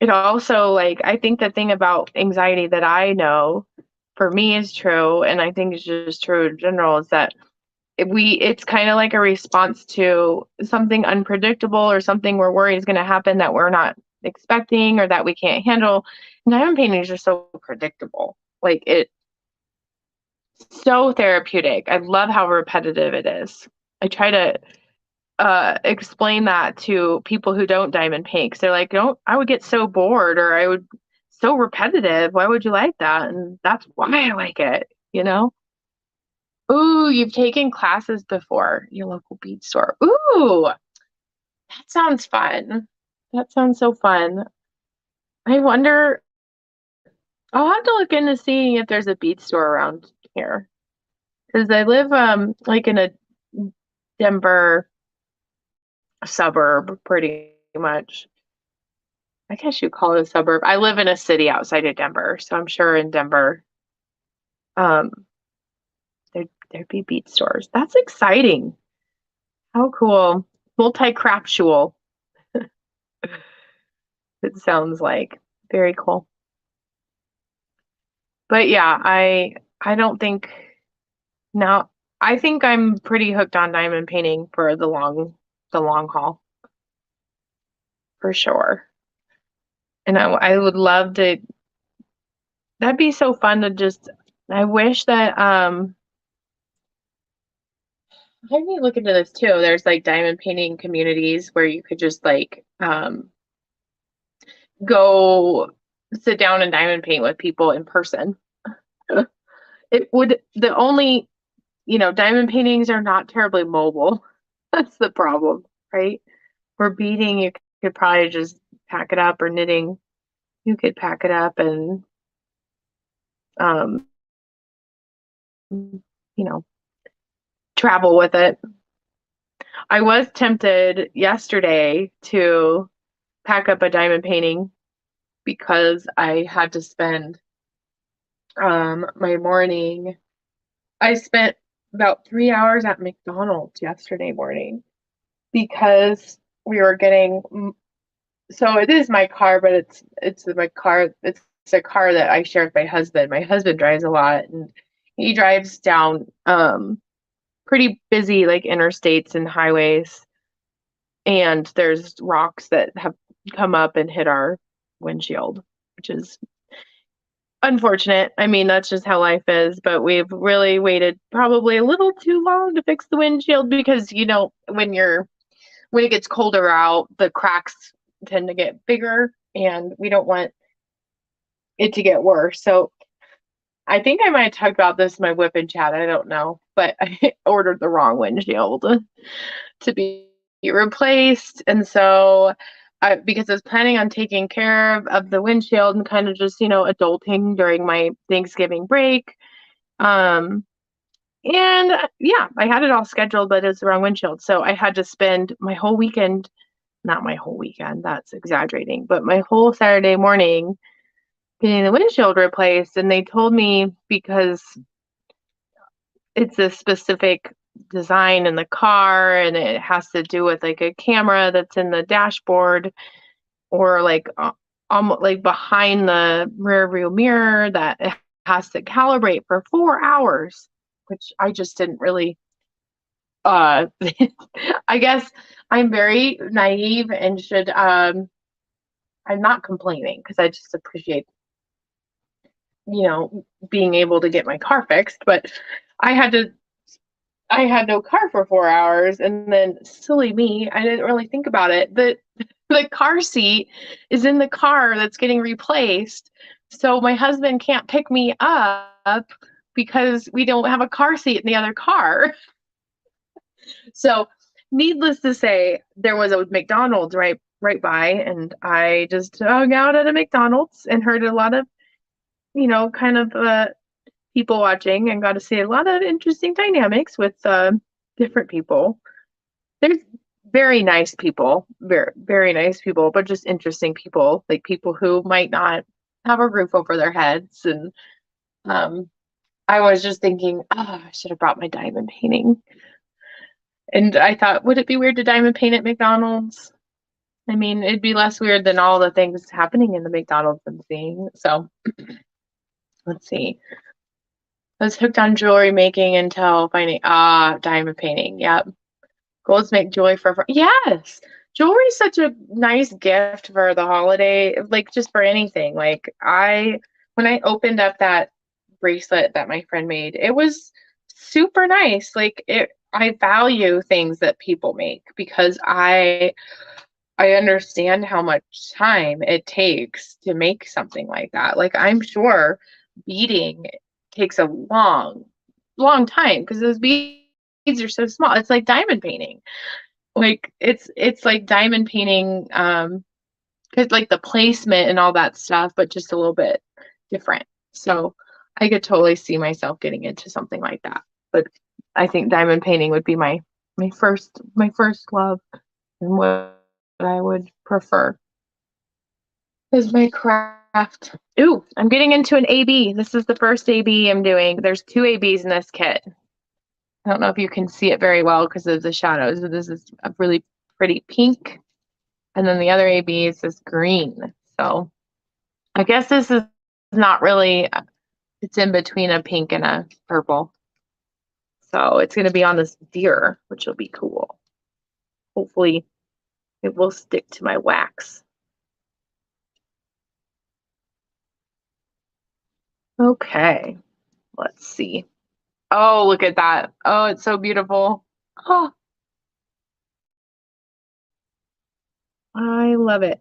also like I think the thing about anxiety that I know for me is true and I think it's just true in general is that it's kind of like a response to something unpredictable or something we're worried is going to happen that we're not expecting or that we can't handle. And diamond paintings are so predictable. Like it's so therapeutic. I love how repetitive it is. I try to explain that to people who don't diamond paint 'cause they're like, don't, I would get so bored or I would so repetitive. Why would you like that? And that's why I like it, you know? Ooh, you've taken classes before, your local bead store. Ooh, that sounds fun. That sounds so fun. I wonder, I'll have to look into seeing if there's a bead store around here. Because I live like in a Denver suburb pretty much. I guess you call it a suburb. I live in a city outside of Denver, so I'm sure in Denver, um, there'd be beat stores. That's exciting. How cool. Multi-craftual, it sounds like. Very cool. But yeah, I don't think now I think I'm pretty hooked on diamond painting for the long haul, for sure. And I would love to that'd be so fun to just I wish that I need to look into this too. There's like diamond painting communities where you could just like go sit down and diamond paint with people in person. It would the only, diamond paintings are not terribly mobile. That's the problem, right? For beading, you could probably just pack it up or knitting, you could pack it up and um, you know, travel with it. I was tempted yesterday to pack up a diamond painting because I had to spend my morning. I spent about 3 hours at McDonald's yesterday morning because we were getting. So it is my car, but it's my car. It's a car that I share with my husband. My husband drives a lot, and he drives down pretty busy like interstates and highways, and there's rocks that have come up and hit our windshield, which is unfortunate. I mean, that's just how life is, but we've really waited probably a little too long to fix the windshield because, when it gets colder out, the cracks tend to get bigger and we don't want it to get worse. So I think I might have talked about this in my whip and chat. I don't know, but I ordered the wrong windshield to be replaced. And so because I was planning on taking care of the windshield and kind of just, adulting during my Thanksgiving break. And yeah, I had it all scheduled, but it's the wrong windshield. So I had to spend my whole weekend, not my whole weekend, that's exaggerating, but my whole Saturday morning getting the windshield replaced. And they told me because it's a specific design in the car and it has to do with like a camera that's in the dashboard or like almost like behind the rear view mirror that it has to calibrate for 4 hours, which I just didn't really I guess I'm very naive and should I'm not complaining because I just appreciate being able to get my car fixed, but I had to I had no car for 4 hours, and then silly me, I didn't really think about it. The car seat is in the car that's getting replaced, so my husband can't pick me up because we don't have a car seat in the other car. So, needless to say, there was a McDonald's right by, and I just hung out at a McDonald's and heard a lot of, kind of people watching, and got to see a lot of interesting dynamics with different people. There's very nice people, very, very nice people, but just interesting people, like people who might not have a roof over their heads. And um, I was just thinking, oh, I should have brought my diamond painting. And I thought, would it be weird to diamond paint at McDonald's? I mean, it'd be less weird than all the things happening in the McDonald's I'm seeing. So let's see. I was hooked on jewelry making until finding diamond painting. Yep. Goldsmith jewelry for yes. Jewelry is such a nice gift for the holiday, like just for anything. Like when I opened up that bracelet that my friend made, it was super nice. I value things that people make because I understand how much time it takes to make something like that. Like I'm sure beading takes a long, long time because those beads are so small. It's like diamond painting. Like it's like diamond painting, because like the placement and all that stuff, but just a little bit different. So I could totally see myself getting into something like that. But I think diamond painting would be my first love and what I would prefer is my craft. Ooh, I'm getting into an AB. This is the first AB I'm doing. There's two ABs in this kit. I don't know if you can see it very well because of the shadows, but this is a really pretty pink. And then the other AB is this green. So I guess this is not really, it's in between a pink and a purple. So it's going to be on this deer, which will be cool. Hopefully it will stick to my wax. Okay, let's see. Oh, look at that. Oh, it's so beautiful. Oh, I love it.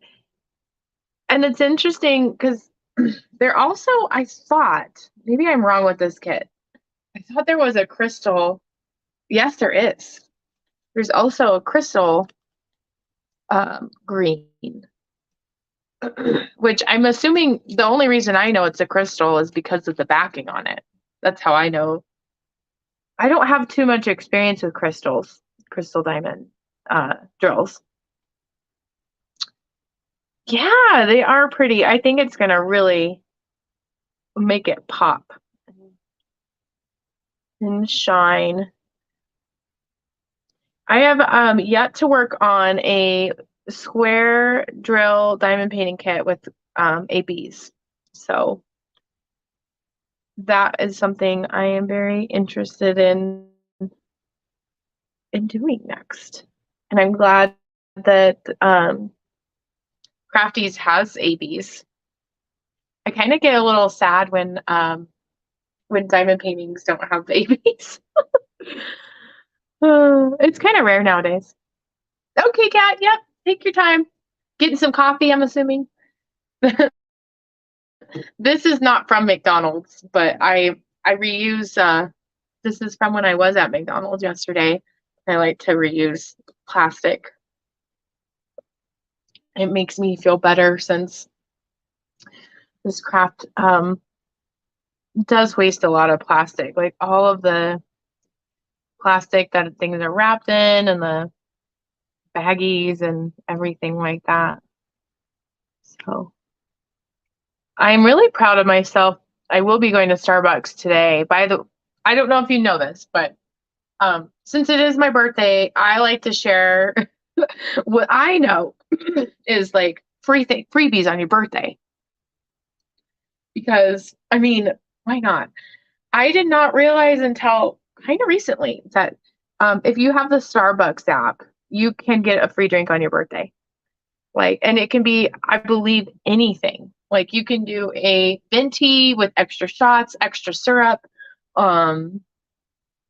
And it's interesting because they're also, I thought, maybe I'm wrong with this kit. I thought there was a crystal. Yes, there is. There's also a crystal green, which I'm assuming the only reason I know it's a crystal is because of the backing on it. That's how I know. I don't have too much experience with crystals, crystal diamond drills. Yeah, they are pretty. I think it's gonna really make it pop and shine. I have yet to work on a square drill diamond painting kit with ABs. So that is something I am very interested in doing next. And I'm glad that Crafties has ABs. I kind of get a little sad when diamond paintings don't have ABs. It's kind of rare nowadays. Okay, Kat. Yep. Take your time. Getting some coffee, I'm assuming. This is not from McDonald's, but I reuse this is from when I was at McDonald's yesterday. I like to reuse plastic. It makes me feel better since this craft does waste a lot of plastic. Like all of the plastic that things are wrapped in and the baggies and everything like that. So I'm really proud of myself. I will be going to Starbucks today. I don't know if you know this, but since it is my birthday, I like to share what I know is like freebies on your birthday. Because I mean, why not? I did not realize until kind of recently that if you have the Starbucks app, you can get a free drink on your birthday. Like, and it can be, I believe, anything. Like you can do a venti with extra shots, extra syrup,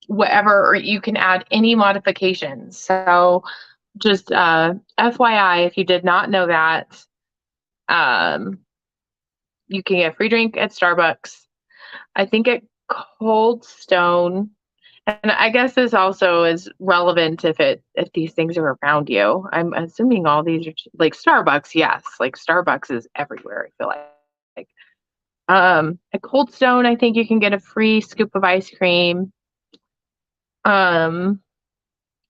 whatever, or you can add any modifications. So just FYI, if you did not know that, um, you can get a free drink at Starbucks. I think it Cold Stone. And I guess this also is relevant if these things are around you. I'm assuming all these are like Starbucks, yes. Like Starbucks is everywhere, I feel like. At Cold Stone, I think you can get a free scoop of ice cream. Um,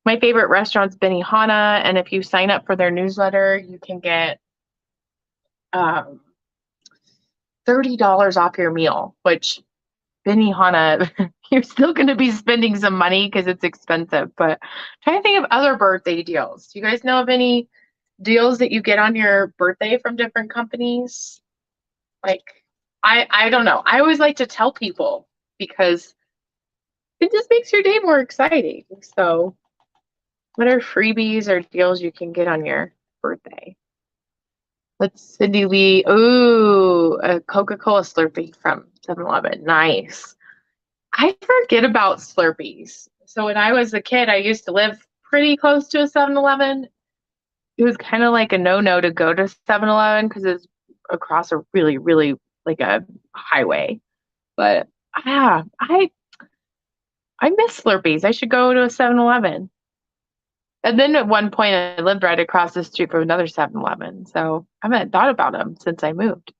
my favorite restaurant's Benihana, and if you sign up for their newsletter, you can get um $30 off your meal, which Benihana, you're still going to be spending some money because it's expensive. But trying to think of other birthday deals. Do you guys know of any deals that you get on your birthday from different companies? Like, I don't know. I always like to tell people because it just makes your day more exciting. So, what are freebies or deals you can get on your birthday? Let's Cindy Lee. Ooh, a Coca-Cola Slurpee from 7-Eleven. Nice. I forget about Slurpees. So when I was a kid, I used to live pretty close to a 7-Eleven. It was kind of like a no-no to go to 7-Eleven because it's across a really, really like a highway. But yeah, I miss Slurpees. I should go to a 7-Eleven. And then at one point, I lived right across the street from another 7-Eleven. So I haven't thought about them since I moved.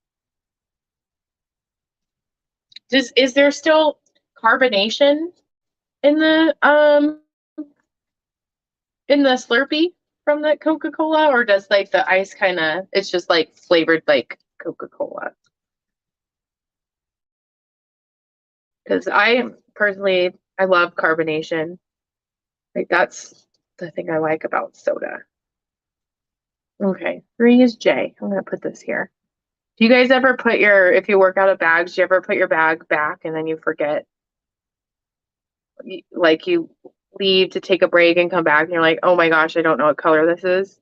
Is there still carbonation in the Slurpee from the Coca-Cola, or does like the ice kind of it's just like flavored like Coca-Cola? Because I personally I love carbonation. Like that's the thing I like about soda. Okay, 3 is J. I'm gonna put this here. Do you guys ever put your if you work out of bags, do you ever put your bag back and then you forget? Like you leave to take a break and come back and you're like, oh my gosh, I don't know what color this is.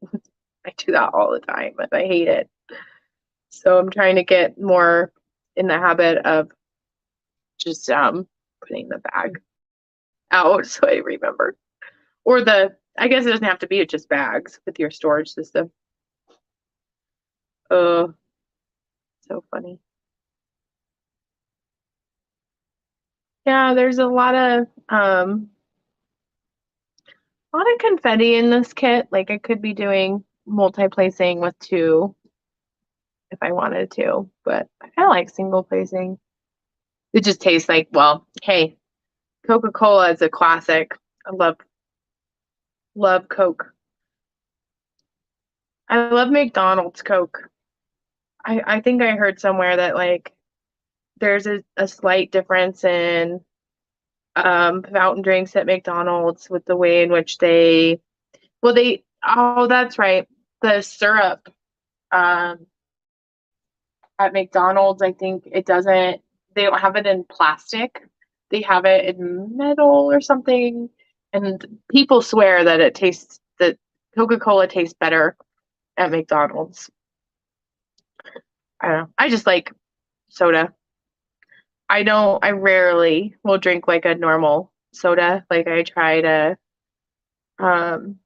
I do that all the time, but I hate it. So I'm trying to get more in the habit of just putting the bag out so I remember. Or I guess it doesn't have to be just bags with your storage system. Oh, so funny. Yeah, there's a lot of confetti in this kit. Like I could be doing multi-placing with 2 if I wanted to, but I kind of like single placing. It just tastes like, well, hey, Coca-Cola is a classic. I love Coke. I love McDonald's Coke. I think I heard somewhere that like there's a slight difference in fountain drinks at McDonald's with the way in which oh that's right. The syrup um at McDonald's, I think they don't have it in plastic. They have it in metal or something. And people swear that Coca-Cola tastes better at McDonald's. I don't know. I just like soda. I rarely will drink like a normal soda. Like I try to, um,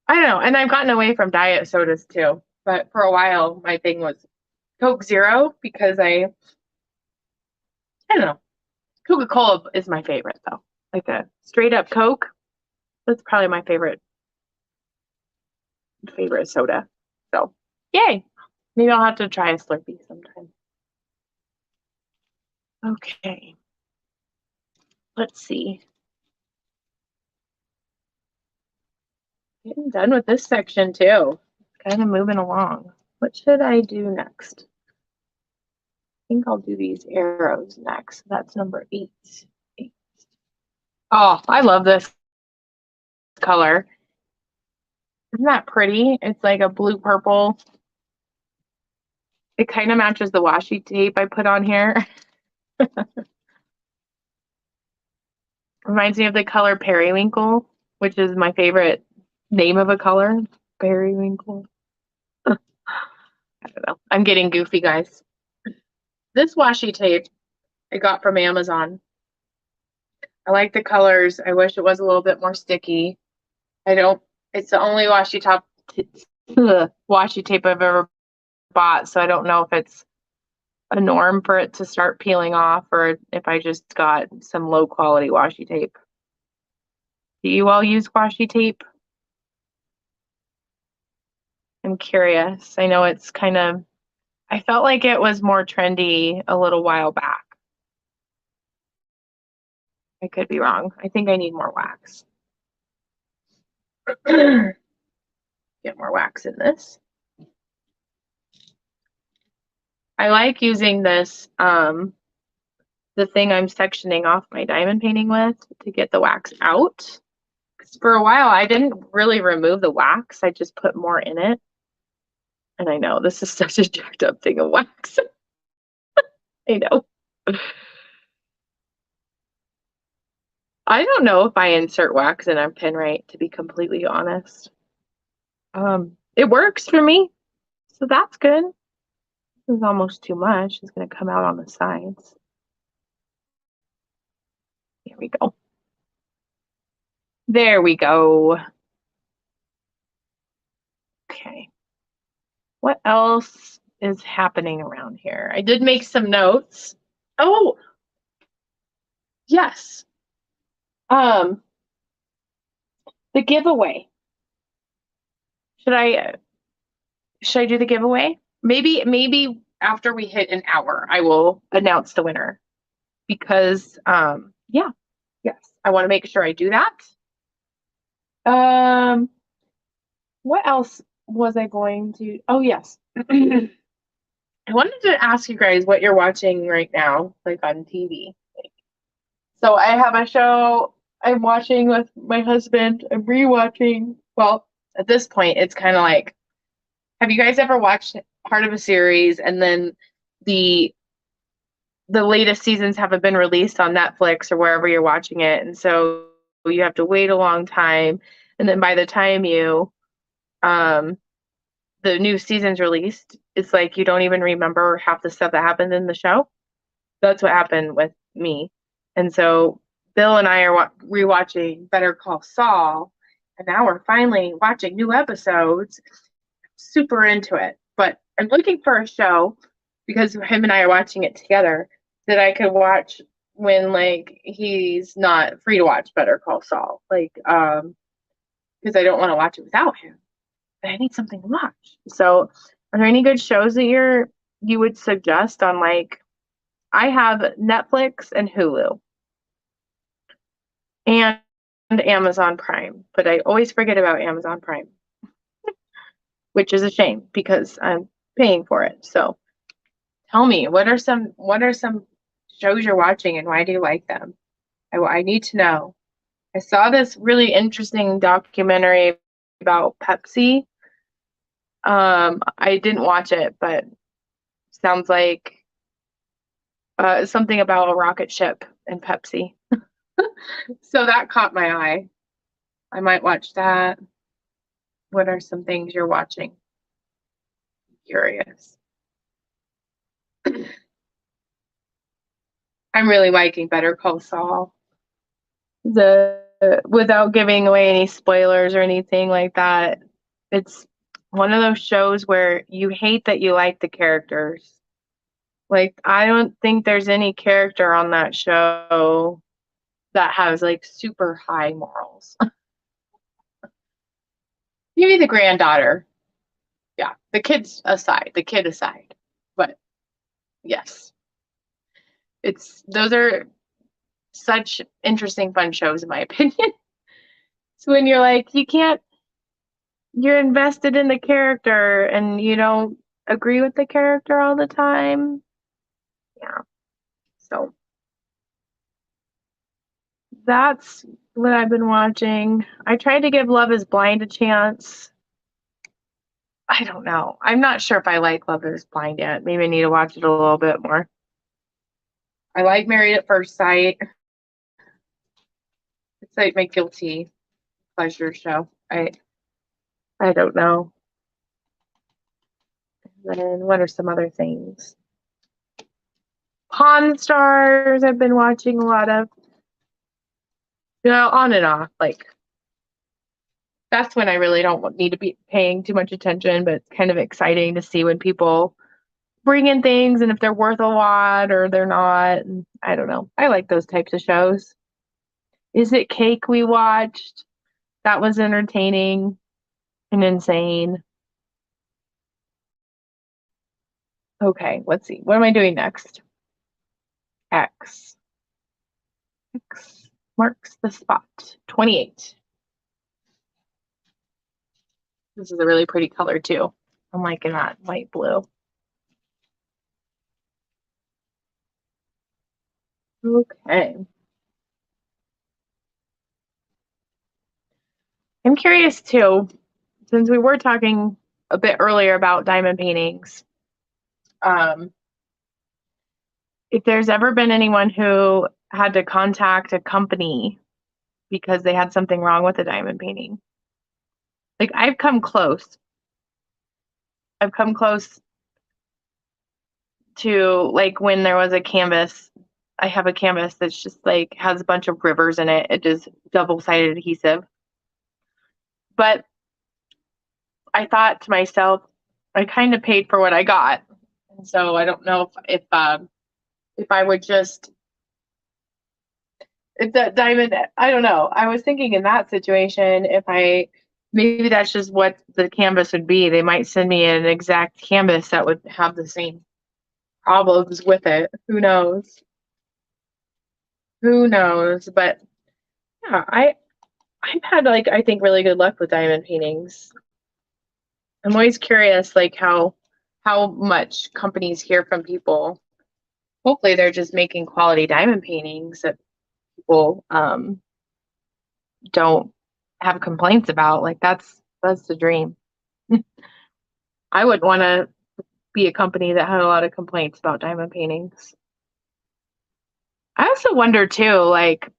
I don't know. And I've gotten away from diet sodas too. But for a while, my thing was Coke Zero because I don't know. Coca-Cola is my favorite though. Like a straight up Coke, that's probably my favorite soda. So, yay. Maybe I'll have to try a Slurpee sometime. Okay. Let's see. Getting done with this section too. Kind of moving along. What should I do next? I think I'll do these arrows next. That's number 8. 8. Oh, I love this color. Isn't that pretty? It's like a blue purple. It kind of matches the washi tape I put on here. Reminds me of the color periwinkle, which is my favorite name of a color. Periwinkle. I don't know. I'm getting goofy, guys. This washi tape I got from Amazon. I like the colors. I wish it was a little bit more sticky. It's the only washi tape I've ever bought, so I don't know if it's a norm for it to start peeling off, or if I just got some low quality washi tape. Do you all use washi tape? I'm curious. I know it's kind of, I felt like it was more trendy a little while back. I could be wrong. I think I need more wax. Get more wax in this. I like using this, the thing I'm sectioning off my diamond painting with to get the wax out. 'Cause for a while, I didn't really remove the wax. I just put more in it. And I know this is such a jacked up thing of wax. I know. I don't know if I insert wax in a pin right, to be completely honest. It works for me, so that's good. This is almost too much. It's gonna come out on the sides. Here we go. There we go. Okay. What else is happening around here? I did make some notes. Oh, yes. Um, the giveaway. Should I do the giveaway? Maybe after we hit an hour, I will announce the winner because yeah, yes, I want to make sure I do that. What else was I going to? Oh, yes. I wanted to ask you guys what you're watching right now, like on TV. So I have a show I'm watching with my husband. I'm rewatching. Well, at this point, it's kind of like, have you guys ever watched part of a series and then the the latest seasons haven't been released on Netflix or wherever you're watching it, and so you have to wait a long time, and then by the time you um the new season's released, it's like you don't even remember half the stuff that happened in the show. That's what happened with me. And so Bill and I are rewatching Better Call Saul, and now we're finally watching new episodes. Super into it. But I'm looking for a show because him and I are watching it together that I could watch when like he's not free to watch Better Call Saul. Like because I don't want to watch it without him. But I need something to watch. So are there any good shows that you would suggest on like I have Netflix and Hulu and Amazon Prime, but I always forget about Amazon Prime, which is a shame because I'm paying for it. So tell me, what are some shows you're watching and why do you like them? I need to know. I saw this really interesting documentary about Pepsi. I didn't watch it, but sounds like something about a rocket ship and Pepsi. So that caught my eye. I might watch that. What are some things you're watching? Curious. I'm really liking Better Call Saul. The Without giving away any spoilers or anything like that, it's one of those shows where you hate that you like the characters. Like I don't think there's any character on that show that has like super high morals. Maybe the granddaughter. Yeah, the kid aside. But yes, it's those are such interesting, fun shows in my opinion. So when you're like, you're invested in the character and you don't agree with the character all the time. Yeah. So that's what I've been watching. I tried to give Love is Blind a chance. I don't know. I'm not sure if I like Love is Blind yet. Maybe I need to watch it a little bit more. I like Married at First Sight. It's like my guilty pleasure show. I don't know. And then what are some other things? Pawn Stars I've been watching a lot of. On and off. Like that's when I really don't need to be paying too much attention, but it's kind of exciting to see when people bring in things and if they're worth a lot or they're not. And I don't know. I like those types of shows. Is It Cake we watched? That was entertaining and insane. Okay, let's see. What am I doing next? X. X marks the spot. 28. This is a really pretty color too. I'm liking that light blue. Okay. I'm curious too, since we were talking a bit earlier about diamond paintings, um, if there's ever been anyone who had to contact a company because they had something wrong with a diamond painting. Like I've come close. I've come close to like when there was a canvas. I have a canvas that's just like has a bunch of rivers in it. It is double-sided adhesive. But I thought to myself, I kind of paid for what I got. And so I don't know if I would just if that diamond, I don't know. I was thinking in that situation, if I maybe that's just what the canvas would be. They might send me an exact canvas that would have the same problems with it. Who knows? Who knows? But yeah, I've had like I think really good luck with diamond paintings. I'm always curious like how much companies hear from people. Hopefully they're just making quality diamond paintings that people don't have complaints about. Like that's the dream. I would want to be a company that had a lot of complaints about diamond paintings. I also wonder too, like,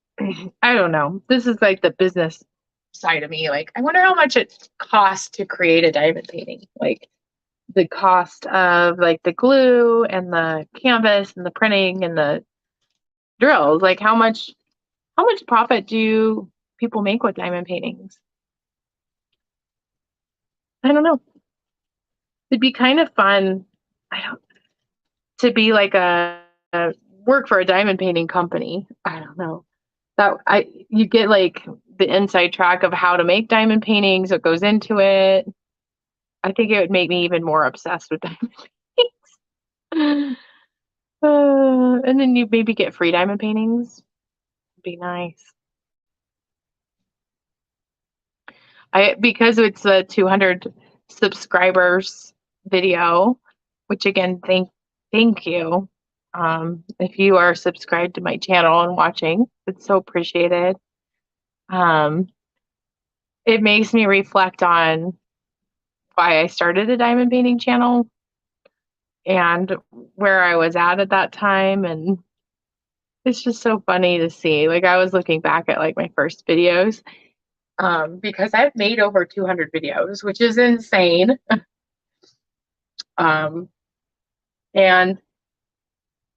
I don't know. This is like the business side of me. Like, I wonder how much it costs to create a diamond painting. Like the cost of like the glue and the canvas and the printing and the drills. Like how much profit do people make with diamond paintings? I don't know. It'd be kind of fun. I don't to be like a work for a diamond painting company. I don't know. That I you get like the inside track of how to make diamond paintings, what goes into it. I think it would make me even more obsessed with diamond paintings. And then you maybe get free diamond paintings. It'd be nice. I because it's a 200 subscribers video, which again, thank you. If you are subscribed to my channel and watching, it's so appreciated. Um, it makes me reflect on why I started a diamond painting channel and where I was at that time. And it's just so funny to see. Like I was looking back at like my first videos because I've made over 200 videos, which is insane. Um, and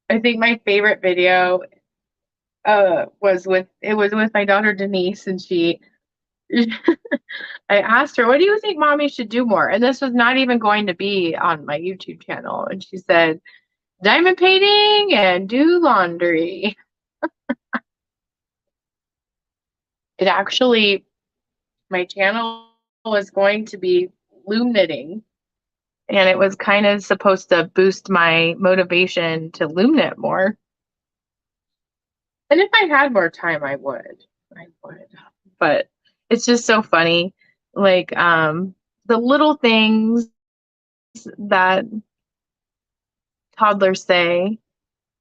I think my favorite video was with my daughter Denise, and she I asked her, "What do you think mommy should do more?" And this was not even going to be on my YouTube channel. And she said, "Diamond painting and do laundry." It actually, my channel was going to be loom knitting, and it was kind of supposed to boost my motivation to loom knit more. And if I had more time, I would. I would. But it's just so funny. Like, the little things that toddlers say,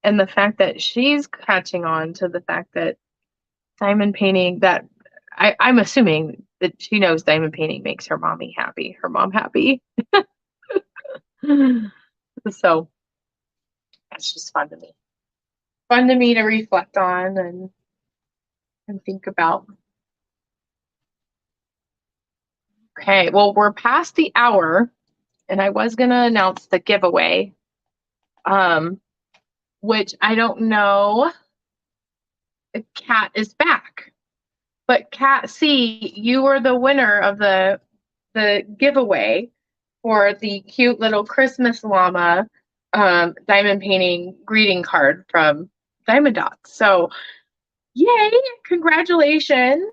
and the fact that she's catching on to the fact that diamond painting, that I'm assuming that she knows diamond painting makes her mommy happy, her mom happy. So it's just fun to me. Fun to me to reflect on and think about. Okay, well, we're past the hour, and I was gonna announce the giveaway, um, which I don't know if Kat is back. But Kat C, you are the winner of the giveaway for the cute little Christmas llama diamond painting greeting card from Diamond Dots. So, yay! Congratulations!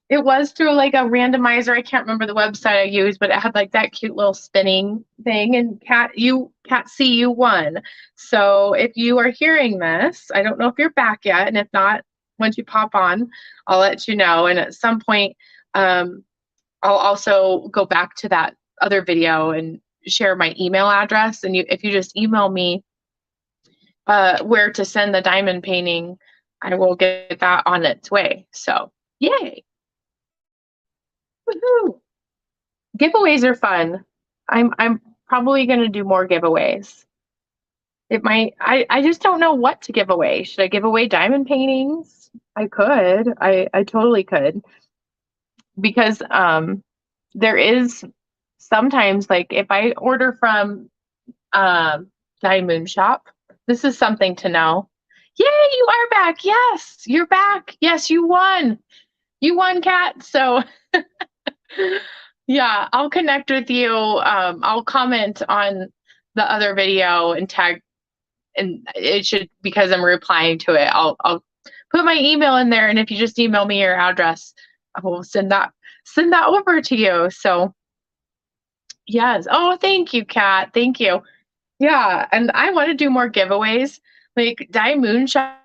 It was through like a randomizer. I can't remember the website I used, but it had like that cute little spinning thing. And Cat C, you won. So if you are hearing this, I don't know if you're back yet, and if not, once you pop on, I'll let you know. And at some point, I'll also go back to that other video and share my email address. And if you just email me where to send the diamond painting, I will get that on its way. So yay! Woohoo! Giveaways are fun. I'm probably gonna do more giveaways. It might I just don't know what to give away. Should I give away diamond paintings? I could. I totally could. Because there is sometimes like if I order from Diamond Shop, this is something to know. Yay, you are back. Yes, you're back. Yes, you won. You won, Cat. So yeah, I'll connect with you. I'll comment on the other video and tag, and it should, because I'm replying to it, I'll put my email in there, and if you just email me your address, I will send that over to you. So yes. Oh, thank you, Kat. Thank you. Yeah, and I want to do more giveaways. Like Diamond Shop,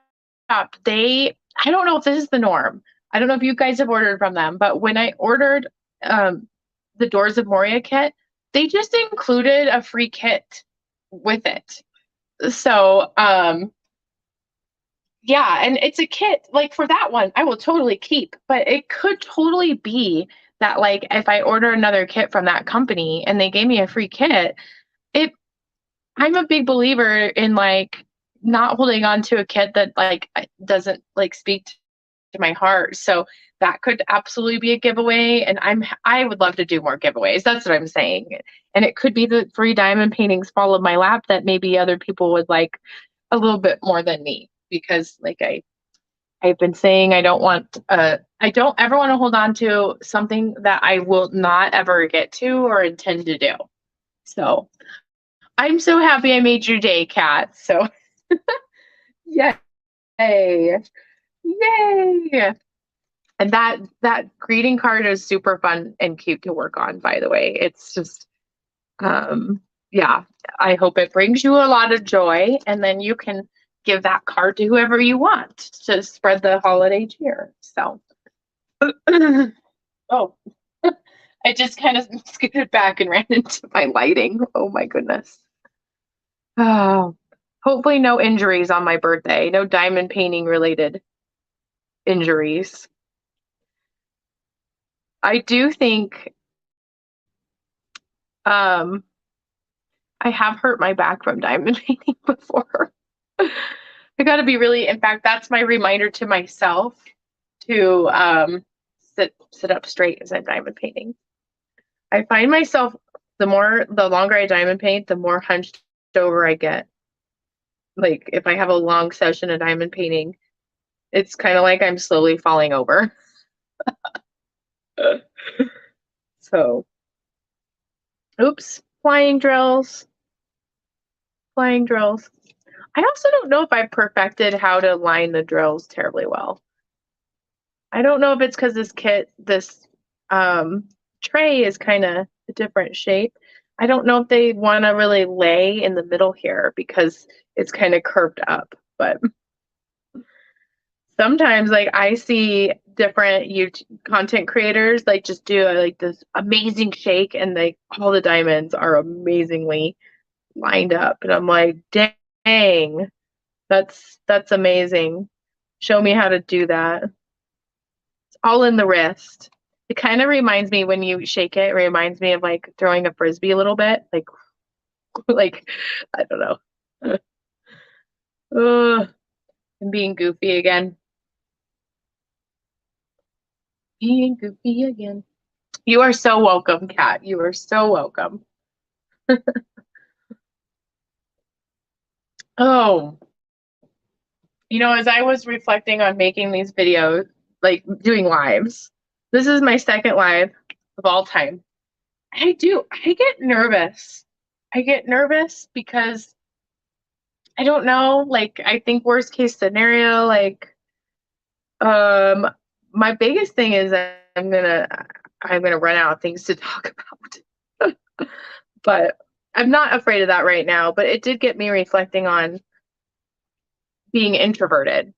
I don't know if this is the norm. I don't know if you guys have ordered from them, but when I ordered the Doors of Moria kit, they just included a free kit with it. So, yeah, and it's a kit, like for that one, I will totally keep, but it could totally be that like if I order another kit from that company and they gave me a free kit, it I'm a big believer in like not holding on to a kit that like doesn't like speak to my heart. So that could absolutely be a giveaway, and I would love to do more giveaways. That's what I'm saying. And it could be the free diamond paintings fall of my lap that maybe other people would like a little bit more than me, because like I've been saying I don't ever want to hold on to something that I will not ever get to or intend to do. So I'm so happy I made your day, Kat. So yay. Yay. And that greeting card is super fun and cute to work on, by the way. It's just yeah, I hope it brings you a lot of joy, and then you can give that card to whoever you want to spread the holiday cheer. So oh, I just kind of scooted back and ran into my lighting. Oh my goodness. Oh, hopefully no injuries on my birthday. No diamond painting related injuries. I do think um I have hurt my back from diamond painting before. I got to be really, in fact, that's my reminder to myself to sit up straight as I'm diamond painting. I find myself the longer I diamond paint, the more hunched over I get. Like if I have a long session of diamond painting, it's kind of like I'm slowly falling over. So, oops, flying drills. Flying drills. I also don't know if I've perfected how to line the drills terribly well. I don't know if it's because this tray is kind of a different shape. I don't know if they want to really lay in the middle here because it's kind of curved up. But sometimes, like I see different YouTube content creators like just do like this amazing shake, and like all the diamonds are amazingly lined up, and I'm like, dang, that's amazing. Show me how to do that. It's all in the wrist. It kind of reminds me, when you shake it, it reminds me of like throwing a frisbee a little bit, like like I don't know. Ugh, I'm being goofy again. Being goofy again. You are so welcome, Kat. You are so welcome. Oh, as I was reflecting on making these videos, like doing lives, this is my second live of all time. I get nervous I get nervous because I don't know, like I think worst case scenario, like um my biggest thing is that I'm gonna run out of things to talk about. But I'm not afraid of that right now, but it did get me reflecting on being introverted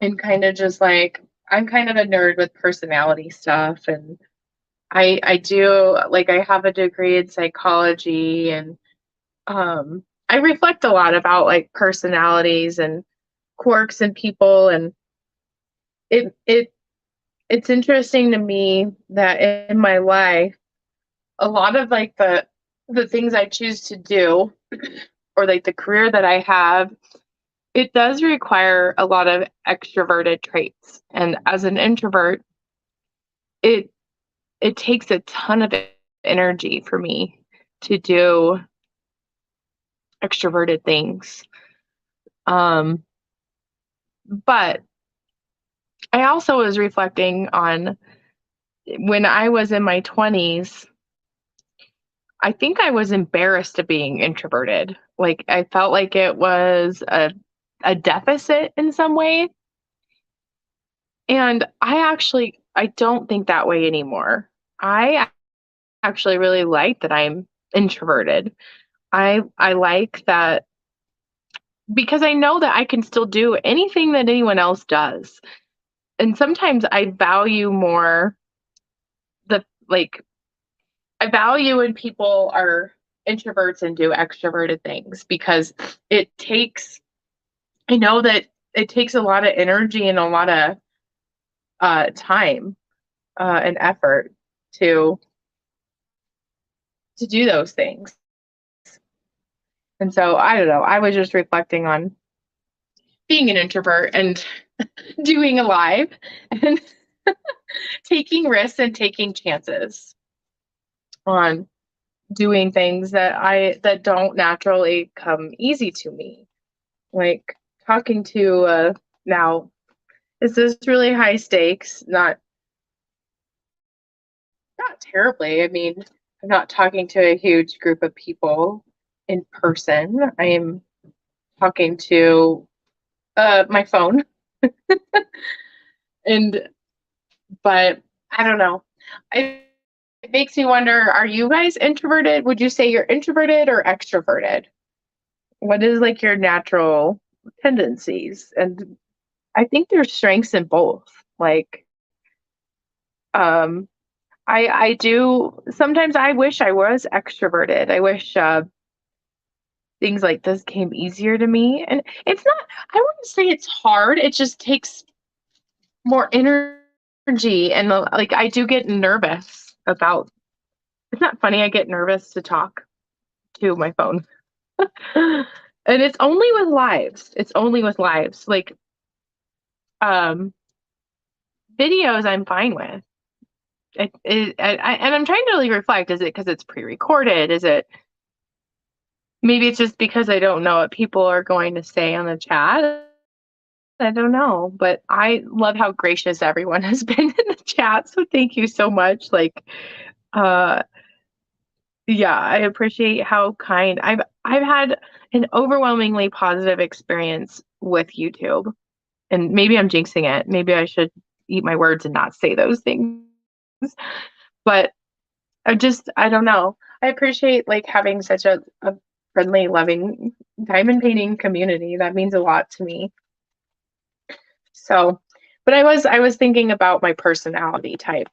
and kind of just like I'm kind of a nerd with personality stuff, and I do like I have a degree in psychology, and I reflect a lot about like personalities and quirks in people, and it it's interesting to me that in my life a lot of like the things I choose to do or like the career that I have, it does require a lot of extroverted traits. And as an introvert, it it takes a ton of energy for me to do extroverted things. Um, but I also was reflecting on when I was in my 20s, I think I was embarrassed of being introverted. Like I felt like it was a deficit in some way. And I don't think that way anymore. I actually really like that I'm introverted. I like that because I know that I can still do anything that anyone else does. And sometimes I value more the like I value when people are introverts and do extroverted things because it takes I know that it takes a lot of energy and a lot of time and effort to do those things. And so I don't know. I was just reflecting on being an introvert and doing a live and taking risks and taking chances on doing things that don't naturally come easy to me. Like talking to now is this really high stakes? Not terribly. I mean, I'm not talking to a huge group of people in person. I am talking to my phone. And but I don't know. It makes me wonder, are you guys introverted? Would you say you're introverted or extroverted? What is like your natural tendencies? And I think there's strengths in both. Like um I do sometimes I wish I was extroverted. I wish things like this came easier to me. And it's not I wouldn't say it's hard. It just takes more energy and like I do get nervous about it's not funny I get nervous to talk to my phone. And it's only with lives. It's only with lives. Like um videos I'm fine with. And I'm trying to really reflect. Is it because it's pre-recorded? Is it maybe it's just because I don't know what people are going to say on the chat? I don't know, but I love how gracious everyone has been in the chat. So thank you so much. Like, uh, yeah, I appreciate how kind I've had an overwhelmingly positive experience with YouTube. And maybe I'm jinxing it. Maybe I should eat my words and not say those things. But I don't know. I appreciate like having such a friendly, loving diamond painting community. That means a lot to me. So, but I was thinking about my personality type.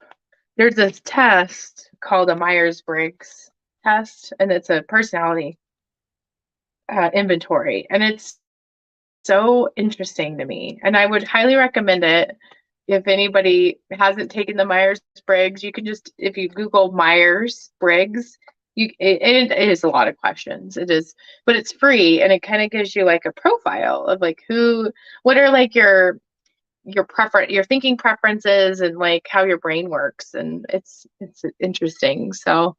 There's this test called a Myers-Briggs test, and it's a personality inventory, and it's so interesting to me. And I would highly recommend it if anybody hasn't taken the Myers-Briggs. You can just if you Google Myers-Briggs, it is a lot of questions. It is, but it's free, and it kind of gives you like a profile of like what are like your thinking preferences and like how your brain works, and it's interesting. So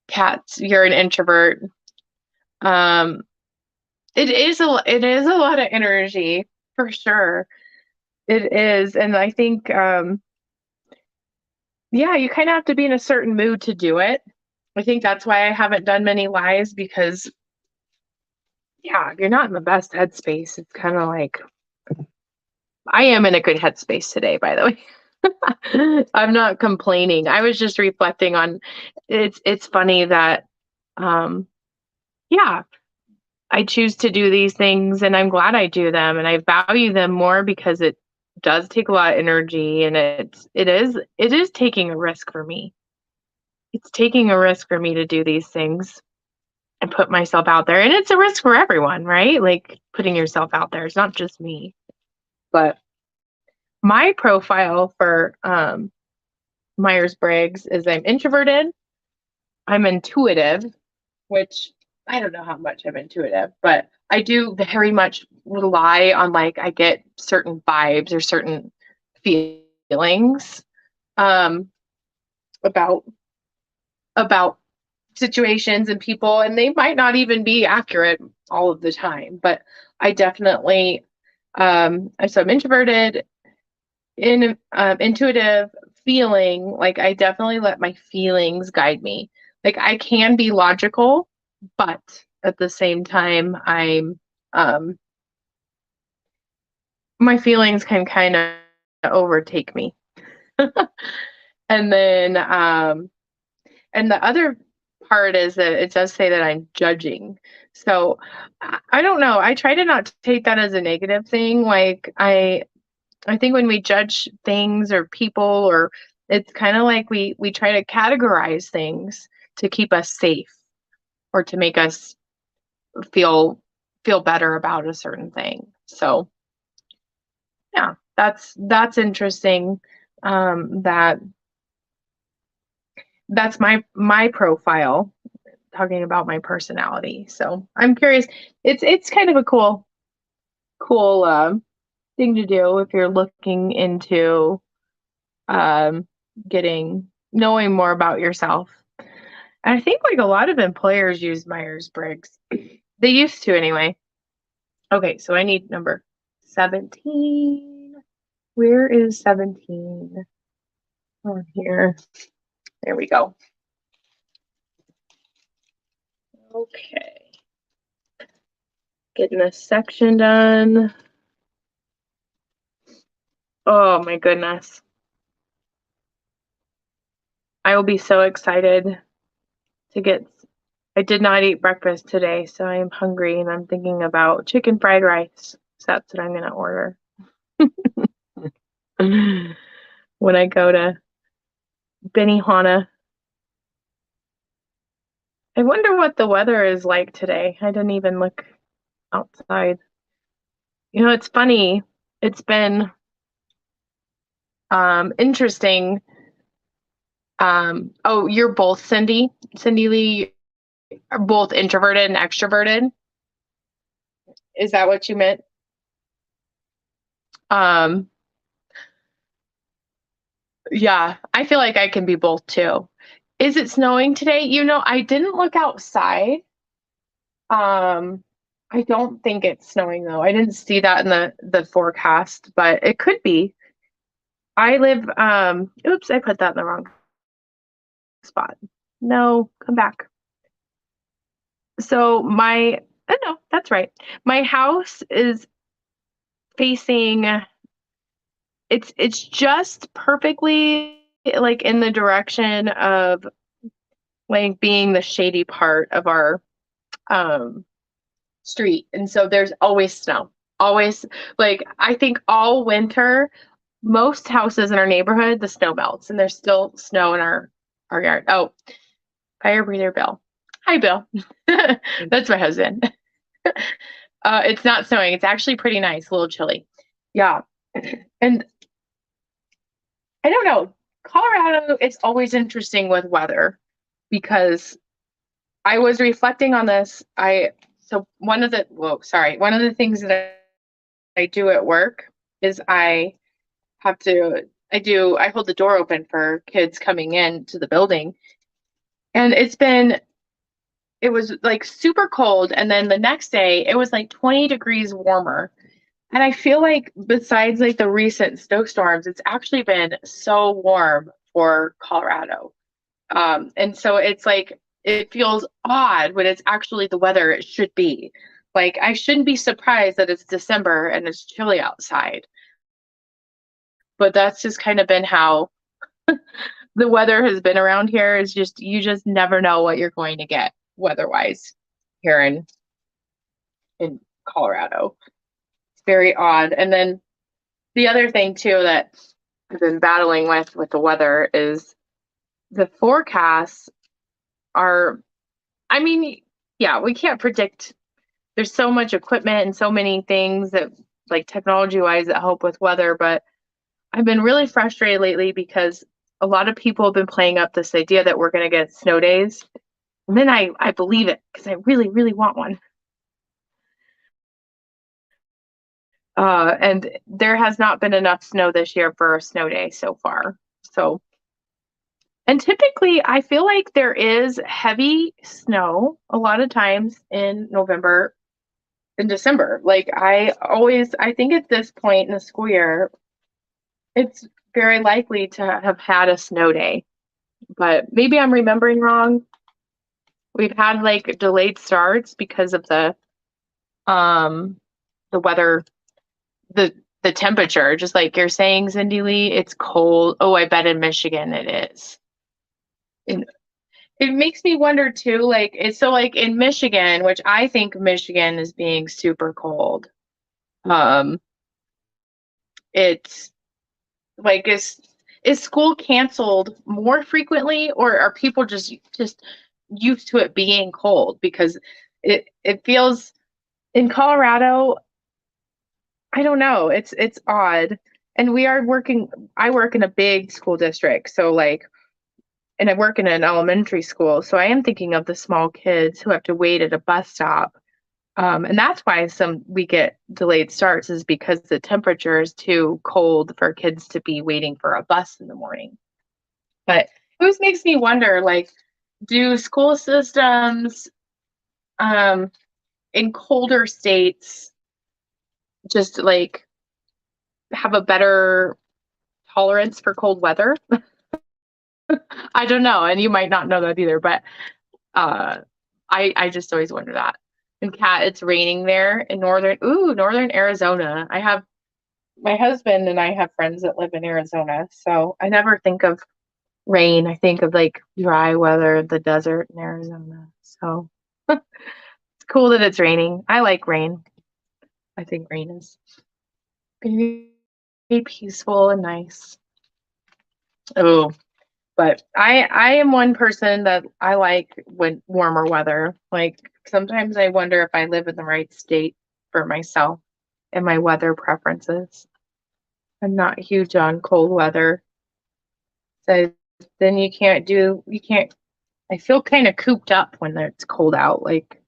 Cats, you're an introvert. um it is a lot of energy for sure. It is, and I think yeah, you kind of have to be in a certain mood to do it. I think that's why I haven't done many lives because, yeah, if you're not in the best headspace, it's kind of like I am in a good headspace today, by the way. I'm not complaining. I was just reflecting on it's funny that um yeah, I choose to do these things and I'm glad I do them and I value them more because it does take a lot of energy and it is taking a risk for me. It's taking a risk for me to do these things and put myself out there. And it's a risk for everyone, right? Like putting yourself out there. It's not just me. But my profile for Myers-Briggs is I'm introverted, I'm intuitive, which I don't know how much I'm intuitive, but I do very much rely on like I get certain vibes or certain feelings um about about situations and people, and they might not even be accurate all of the time, but I definitely so I'm introverted, intuitive, feeling like I definitely let my feelings guide me. Like I can be logical, but at the same time I'm um my feelings can kind of overtake me. And then and the other part is that it does say that I'm judging. So I don't know. I try to not take that as a negative thing. Like I think when we judge things or people or it's kind of like we try to categorize things to keep us safe or to make us feel feel better about a certain thing. So yeah, that's interesting. That that's my profile talking about my personality. So I'm curious. It's kind of a cool thing to do if you're looking into um, getting knowing more about yourself. And I think like a lot of employers use Myers-Briggs. They used to anyway. Okay, so I need number 17. Where is 17? Oh, here. There we go. Okay. Getting this section done. Oh my goodness. I will be so excited to get. I did not eat breakfast today, so I am hungry and I'm thinking about chicken fried rice. So that's what I'm going to order when I go to Benihana. I wonder what the weather is like today. I didn't even look outside. You know, it's funny. It's been interesting. Oh, you're both Cindy Lee, are both introverted and extroverted. Is that what you meant? Um, yeah, I feel like I can be both too. Is it snowing today? You know, I didn't look outside. Um, I don't think it's snowing though. I didn't see that in the forecast, but it could be. I live oops, I put that in the wrong spot. No, come back. So my oh no, that's right. My house is facing it's just perfectly like in the direction of like being the shady part of our um street. And so there's always snow. Always like I think all winter most houses in our neighborhood the snow melts and there's still snow in our yard. Oh, fire breather Bill. Hi Bill. That's my husband. It's not snowing. It's actually pretty nice, a little chilly. Yeah. And I don't know. Colorado, it's always interesting with weather because I was reflecting on this. One of the things that I do at work is I hold the door open for kids coming in to the building. And it was like super cold. And then the next day it was like 20 degrees warmer. And I feel like besides like the recent snowstorms, it's actually been so warm for Colorado. And so it's like it feels odd when it's actually the weather it should be. Like I shouldn't be surprised that it's December and it's chilly outside. But that's just kind of been how the weather has been around here. Is just you just never know what you're going to get weather-wise here in Colorado. It's very odd. And then the other thing too that I've been battling with the weather is the forecasts are, I mean, yeah, we can't predict. There's so much equipment and so many things that like technology wise that help with weather, but I've been really frustrated lately because a lot of people have been playing up this idea that we're going to get snow days. And then I believe it because I really, really want one. And there has not been enough snow this year for a snow day so far. So, and typically I feel like there is heavy snow a lot of times in November and December. Like I think at this point in the school year, it's very likely to have had a snow day, but maybe I'm remembering wrong. We've had like delayed starts because of um the weather, the the temperature, just like you're saying, Cindy Lee, it's cold. Oh, I bet in Michigan it is. And it makes me wonder too, like it's so like in Michigan, which I think Michigan is being super cold. Um, it's like is school canceled more frequently, or are people just used to it being cold? Because it feels in Colorado, I don't know, it's odd. And I work in a big school district, so like and I work in an elementary school, so I am thinking of the small kids who have to wait at a bus stop. And that's why some we get delayed starts is because the temperature is too cold for kids to be waiting for a bus in the morning. But it always makes me wonder, like, do school systems um, in colder states just like have a better tolerance for cold weather? I don't know, and you might not know that either, but uh, I just always wonder that. And Kat, it's raining there in northern Arizona. I have my husband and I have friends that live in Arizona, so I never think of rain. I think of like dry weather, the desert in Arizona. So it's cool that it's raining. I like rain. I think rain is very, very peaceful and nice. Oh, but I am one person that I like when warmer weather. Like sometimes I wonder if I live in the right state for myself and my weather preferences. I'm not huge on cold weather. So then you can't, I feel kind of cooped up when it's cold out. Like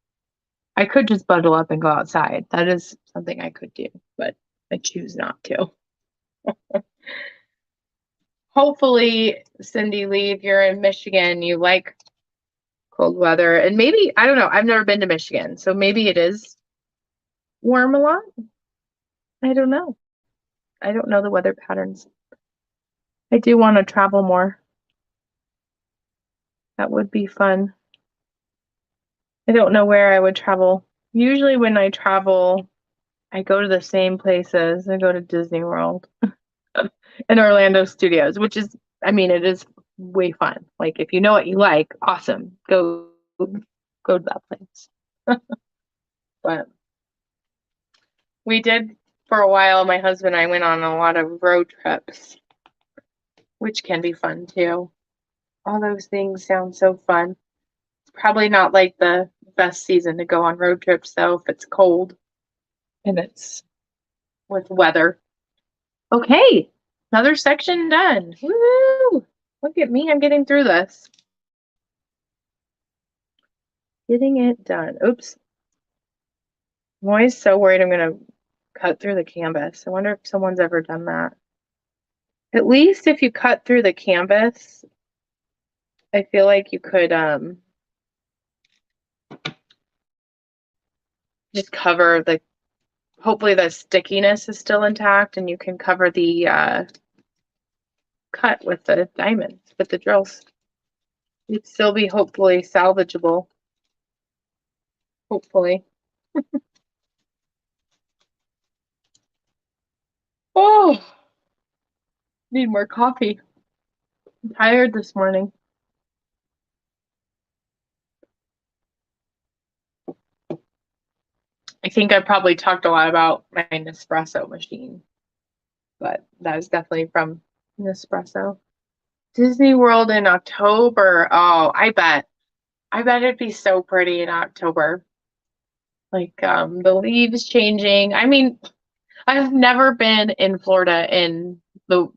I could just bundle up and go outside. That is something I could do, but I choose not to. Hopefully, Cindy Lee, if you're in Michigan, you like cold weather. And maybe, I don't know, I've never been to Michigan, so maybe it is warm a lot. I don't know. I don't know the weather patterns. I do want to travel more. That would be fun. I don't know where I would travel. Usually when I travel, I go to the same places. I go to Disney World and Orlando Studios, which is, I mean, it is way fun. Like if you know what you like, awesome. Go to that place. But we did for a while, my husband and I went on a lot of road trips, which can be fun too. All those things sound so fun. It's probably not like the best season to go on road trips though if it's cold and it's with weather. Okay, another section done. Woo! Look at me, I'm getting through this. Getting it done. Oops. I'm always so worried I'm gonna cut through the canvas. I wonder if someone's ever done that. At least if you cut through the canvas, I feel like you could just cover the, hopefully the stickiness is still intact and you can cover the cut with the diamonds, with the drills. It'd still be hopefully salvageable. Hopefully. Oh, need more coffee. I'm tired this morning. I think I probably talked a lot about my Nespresso machine, but that is definitely from Nespresso. Disney World in October. Oh, I bet. I bet it'd be so pretty in October. Like the leaves changing. I mean, I've never been in Florida in the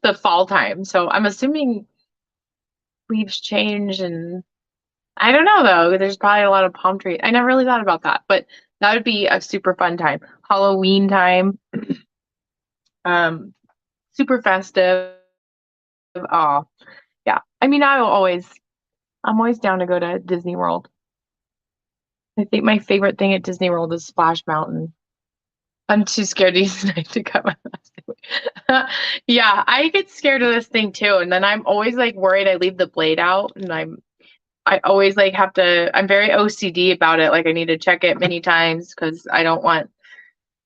the fall time, so I'm assuming leaves change and I don't know though. There's probably a lot of palm trees. I never really thought about that, but that would be a super fun time. Halloween time, um, super festive. Oh, yeah. I mean, I'm always down to go to Disney World. I think my favorite thing at Disney World is Splash Mountain. I'm too scared to use a knife to cut my last. Yeah, I get scared of this thing too, and then I'm always like worried I leave the blade out, and I always like have to. I'm very OCD about it. Like I need to check it many times because I don't want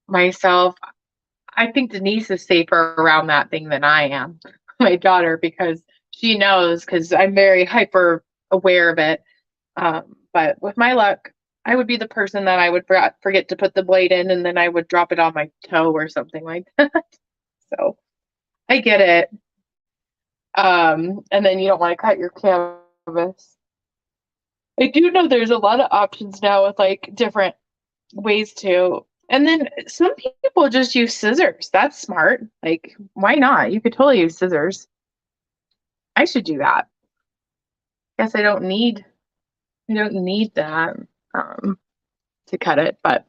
myself. I think Denise is safer around that thing than I am, my daughter, because she knows because I'm very hyper aware of it. But with my luck, I would be the person that I would forget to put the blade in and then I would drop it on my toe or something like that. So I get it. And then you don't want to cut your canvas. I do know there's a lot of options now with like different ways to. And then some people just use scissors. That's smart. Like, why not? You could totally use scissors. I should do that. Guess I don't need that um, to cut it, but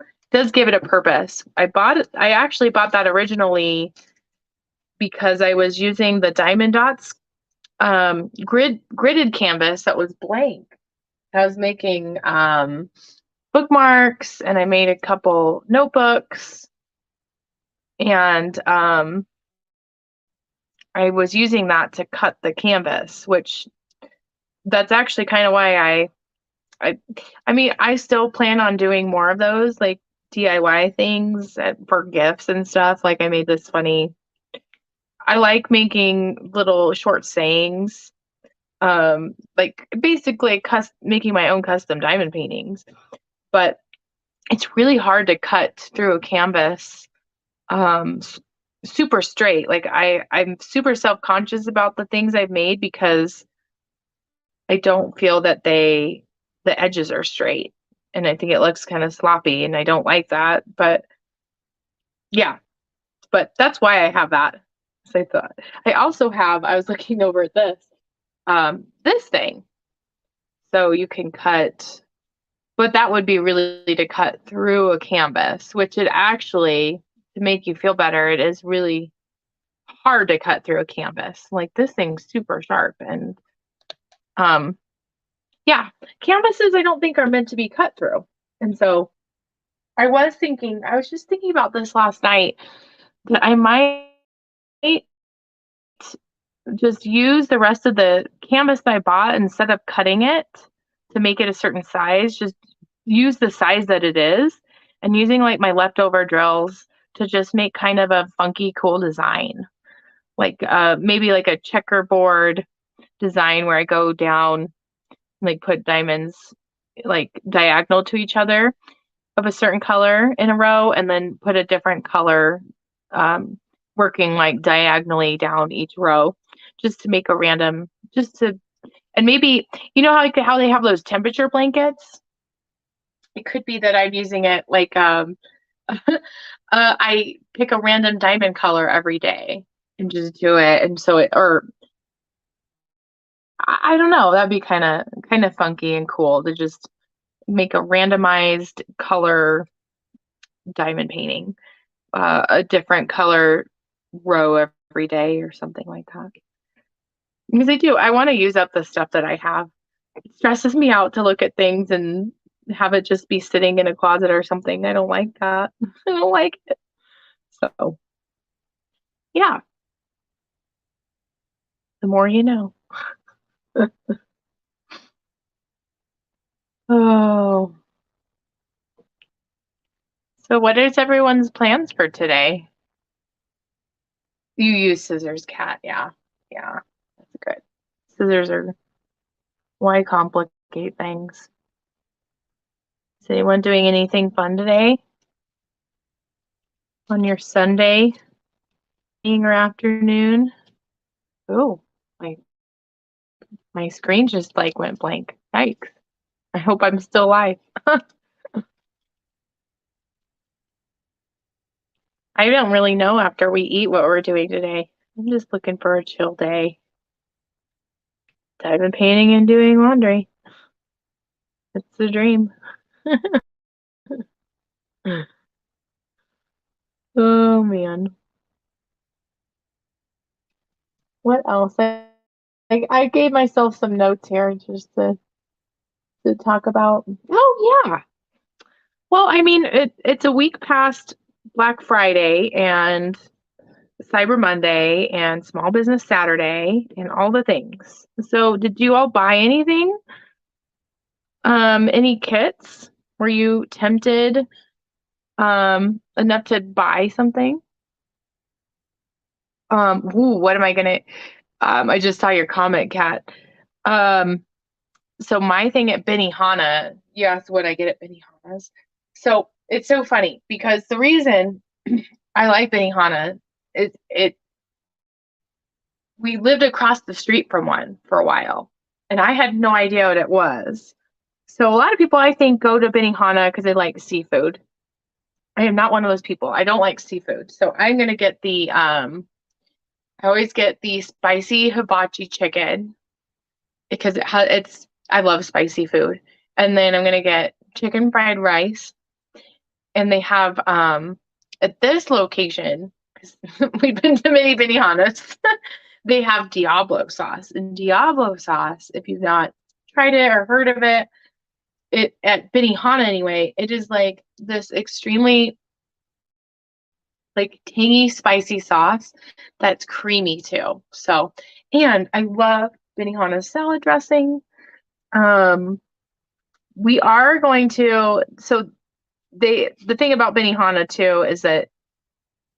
it does give it a purpose. I actually bought that originally because I was using the Diamond Dots gridded canvas that was blank. I was making bookmarks and I made a couple notebooks and I was using that to cut the canvas, which that's actually kind of why I I mean, I still plan on doing more of those like DIY things for gifts and stuff. Like I made this funny I like making little short sayings like basically making my own custom diamond paintings, but it's really hard to cut through a canvas um super straight. Like I'm super self-conscious about the things I've made because I don't feel that the edges are straight and I think it looks kind of sloppy and I don't like that. But yeah, but that's why I have that. So I thought I also have I was looking over at this thing. So you can cut but that would be really to cut through a canvas, which it actually to make you feel better, it is really hard to cut through a canvas. Like this thing's super sharp and um yeah, canvases I don't think are meant to be cut through. And so I was just thinking about this last night that I might just use the rest of the canvas that I bought instead of cutting it to make it a certain size, just use the size that it is and using like my leftover drills to just make kind of a funky, cool design. Like maybe like a checkerboard design where I go down, like put diamonds like diagonal to each other of a certain color in a row and then put a different color um, working like diagonally down each row just to make a random just to and maybe you know how they have those temperature blankets. It could be that I'm using it like I pick a random diamond color every day and just do it and so it or I don't know, that'd be kind of funky and cool to just make a randomized color diamond painting, a different color row every day or something like that. Because I want to use up the stuff that I have. It stresses me out to look at things and have it just be sitting in a closet or something. I don't like that. I don't like it. So, yeah, the more you know. Oh, so what is everyone's plans for today? You use scissors, cat. Yeah. Yeah. That's good. Scissors are why complicate things. Is anyone doing anything fun today on your Sunday evening or afternoon? Oh, my my screen just like went blank. Yikes. I hope I'm still live. I don't really know after we eat what we're doing today. I'm just looking for a chill day. I've been painting and doing laundry. It's the dream. Oh man. What else? I gave myself some notes here just to talk about. Oh yeah. Well, I mean, it's a week past Black Friday and Cyber Monday and Small Business Saturday and all the things. So, did you all buy anything? Any kits? Were you tempted enough to buy something? Ooh, what am I gonna I just saw your comment, Kat. Um, so my thing at Benihana, you asked what I get at Benihana's. So it's so funny because the reason I like Benihana is it we lived across the street from one for a while, and I had no idea what it was. So a lot of people I think go to Benihana because they like seafood. I am not one of those people. I don't like seafood. So I'm gonna get the I always get the spicy hibachi chicken because it's I love spicy food. And then I'm gonna get chicken fried rice. And they have at this location, because we've been to many Benihanas, they have Diablo sauce. And Diablo sauce, if you've not tried it or heard of it, it at Benihana anyway, it is like this extremely like tangy, spicy sauce that's creamy too. So, and I love Benihana's salad dressing. Um, we are going to, so the thing about Benihana too is that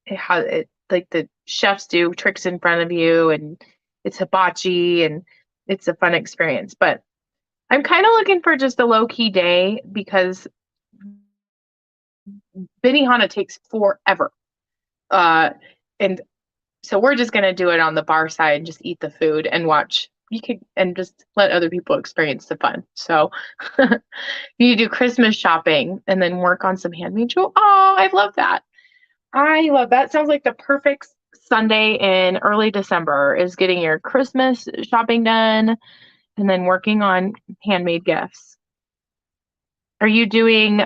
it has it like the chefs do tricks in front of you and it's hibachi and it's a fun experience. But I'm kind of looking for just a low key day because Benihana takes forever. Uh, and so we're just gonna do it on the bar side and just eat the food and watch. You could and just let other people experience the fun. So you do Christmas shopping and then work on some handmade jewelry. Oh, I love that. I love that. Sounds like the perfect Sunday in early December is getting your Christmas shopping done and then working on handmade gifts. Are you doing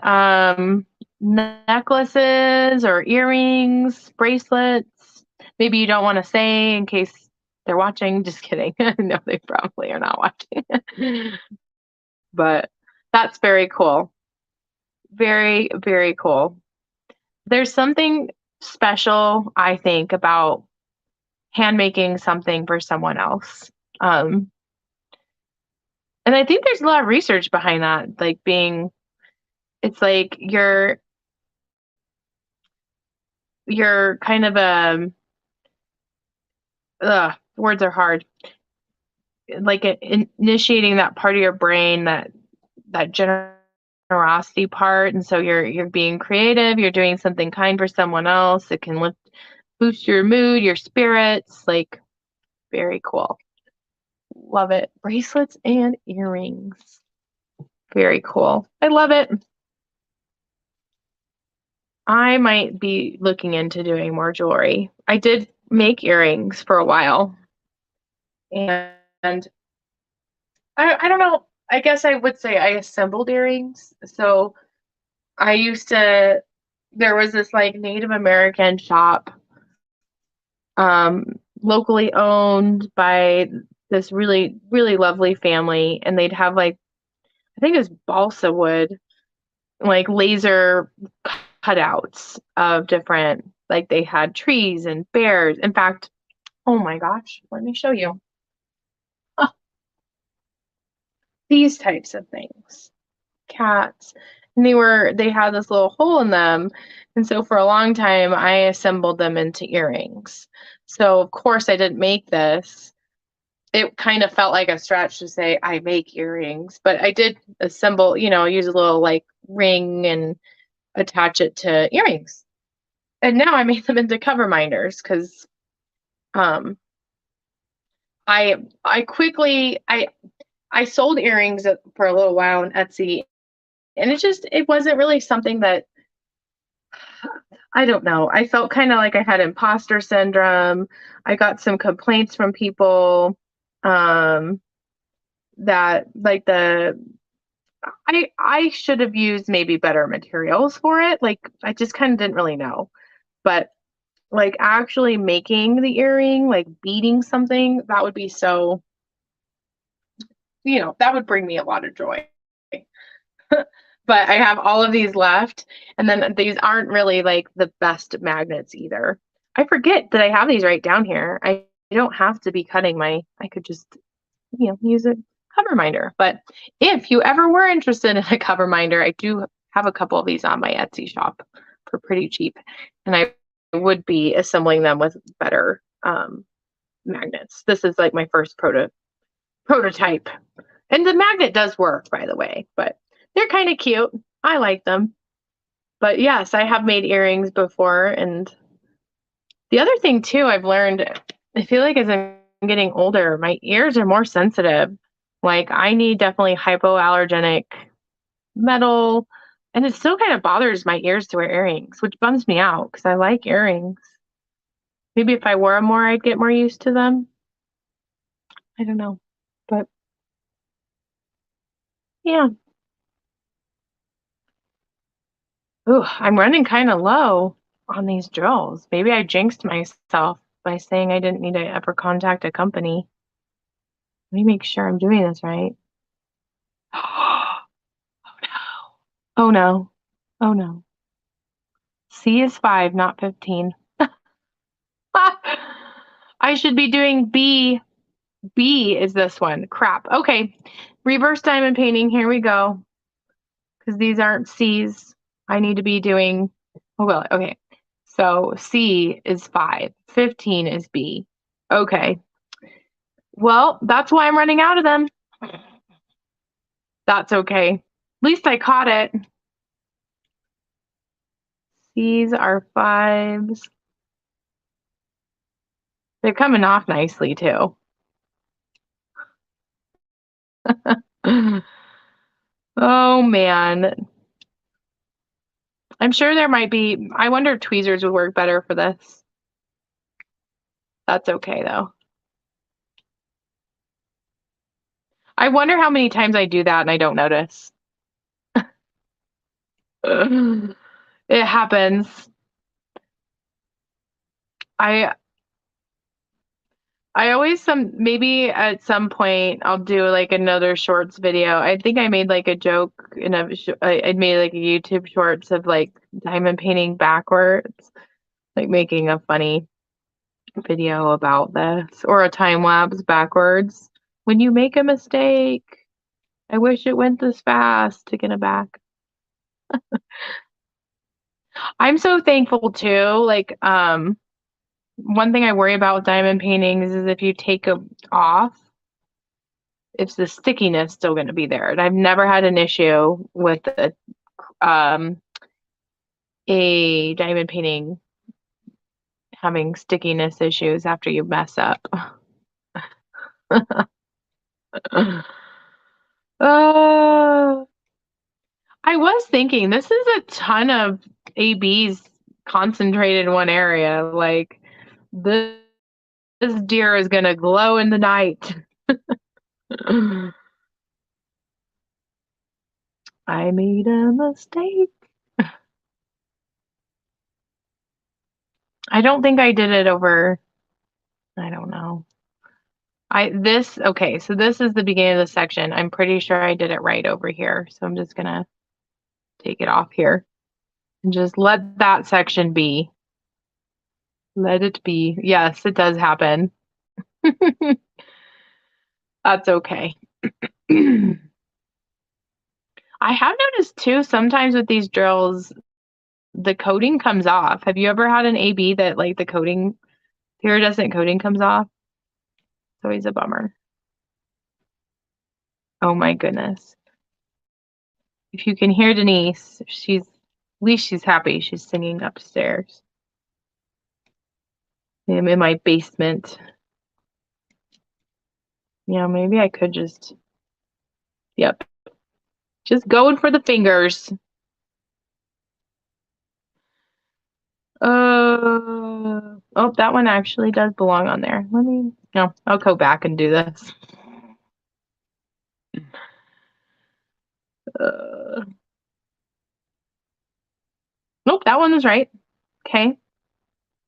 necklaces or earrings, bracelets? Maybe you don't want to say in case they're watching. Just kidding. No, they probably are not watching. But that's very cool. Very, very cool. There's something special, I think, about hand making something for someone else. Um, and I think there's a lot of research behind that, like being, it's like you're kind of words are hard, like initiating that part of your brain that generosity part, and so you're being creative, you're doing something kind for someone else. It can boost your mood, your spirits, like very cool. Love it. Bracelets and earrings. Very cool. I love it. I might be looking into doing more jewelry. I did make earrings for a while, and I don't know. I guess I would say I assembled earrings. So I used to, there was this like Native American shop, um, locally owned by this really, really lovely family, and they'd have like, I think it was balsa wood, like laser cutouts of different, like they had trees and bears. In fact, oh my gosh, let me show you. these types of things. Cats. And they had this little hole in them. And so for a long time I assembled them into earrings. So of course I didn't make this. It kind of felt like a stretch to say I make earrings, but I did assemble, use a little like ring and attach it to earrings. And now I made them into cover minders because um I quickly I sold earrings for a little while on Etsy, and it wasn't really something that I don't know. I felt kind of like I had imposter syndrome. I got some complaints from people um that like I should have used maybe better materials for it. Like I just kind of didn't really know. But like actually making the earring, like beating something, that would be so, that would bring me a lot of joy. But I have all of these left, and then these aren't really like the best magnets either. I forget that I have these right down here. I don't have to be cutting I could just, use a cover minder. But if you ever were interested in a cover minder, I do have a couple of these on my Etsy shop for pretty cheap, and I would be assembling them with better magnets. This is like my first prototype. And the magnet does work, by the way, but they're kind of cute. I like them. But yes, I have made earrings before. And the other thing, too, I've learned, I feel like as I'm getting older, my ears are more sensitive. Like, I need definitely hypoallergenic metal. And it still kind of bothers my ears to wear earrings, which bums me out because I like earrings. Maybe if I wore them more, I'd get more used to them. I don't know. But yeah. Ooh, I'm running kind of low on these drills. Maybe I jinxed myself by saying I didn't need to ever contact a company. Let me make sure I'm doing this right. Oh no. Oh no. C is 5, not 15. I should be doing B. B is this one. Crap. Okay. Reverse diamond painting. Here we go. Because these aren't C's. I need to be doing. Oh, well, okay. So C is 5. 15 is B. Okay. Well, that's why I'm running out of them. That's okay. At least I caught it. These are 5s. They're coming off nicely too. Oh man. I'm sure there might be, I wonder if tweezers would work better for this. That's okay though. I wonder how many times I do that and I don't notice. It happens. I I always maybe at some point I'll do like another shorts video. I think I made like a joke in I made like a YouTube shorts of like diamond painting backwards, like making a funny video about this or a time lapse backwards. When you make a mistake, I wish it went this fast to get it back. I'm so thankful too. Like one thing I worry about with diamond paintings is if you take it off, is the stickiness still going to be there? And I've never had an issue with um, a diamond painting having stickiness issues after you mess up. uh, I was thinking this is a ton of ABs concentrated in one area. Like this deer is going to glow in the night. I made a mistake. I don't think I did it over, I don't know. Okay, so this is the beginning of the section. I'm pretty sure I did it right over here. So I'm just gonna take it off here and just let that section be. Let it be. Yes, it does happen. That's okay. I have noticed too, sometimes with these drills, the coating comes off. Have you ever had an AB that like the coating, iridescent coating comes off? It's always a bummer. Oh my goodness. If you can hear Denise, at least she's happy. She's singing upstairs. I'm in my basement. Yeah, maybe I could just, yep, just going for the fingers. Oh, that one actually does belong on there. No, I'll go back and do this. Uh, nope, that one was right. Okay,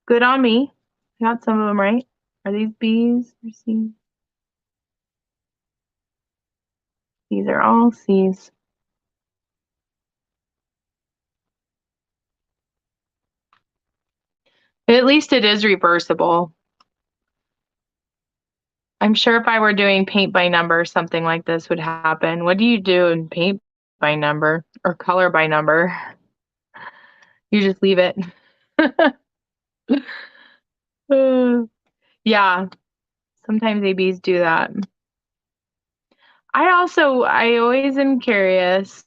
good on me. I got some of them right. Are these B's or C's? These are all C's. At least it is reversible. I'm sure if I were doing paint by number, something like this would happen. What do you do in paint by number or color by number? You just leave it. Yeah, sometimes ABs do that. I always am curious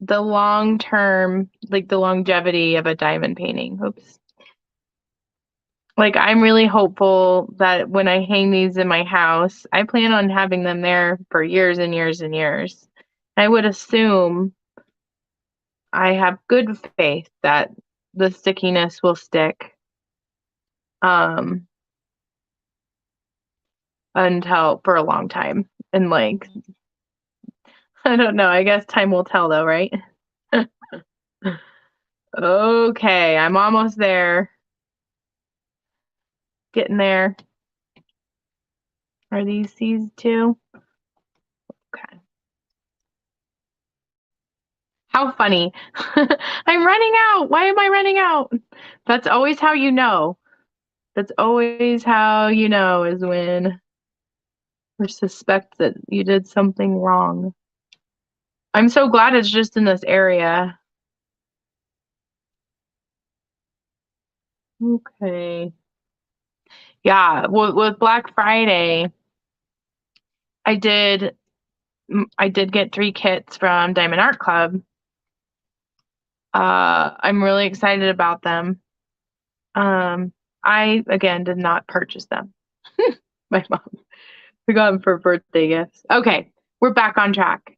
the long term, like the longevity of a diamond painting. Oops. Like I'm really hopeful that when I hang these in my house, I plan on having them there for years and years and years. I would assume I have good faith that the stickiness will stick um until for a long time. And like I don't know, I guess time will tell though, right? Okay, I'm almost there. Getting there. Are these C's too? Okay. How funny. I'm running out. Why am I running out? That's always how you know. That's always how you know is when or suspect that you did something wrong. I'm so glad it's just in this area. Okay. Yeah, with Black Friday, I did I did get 3 kits from Diamond Art Club. I'm really excited about them. I again did not purchase them. My mom. We got them for birthday gifts. Okay, we're back on track.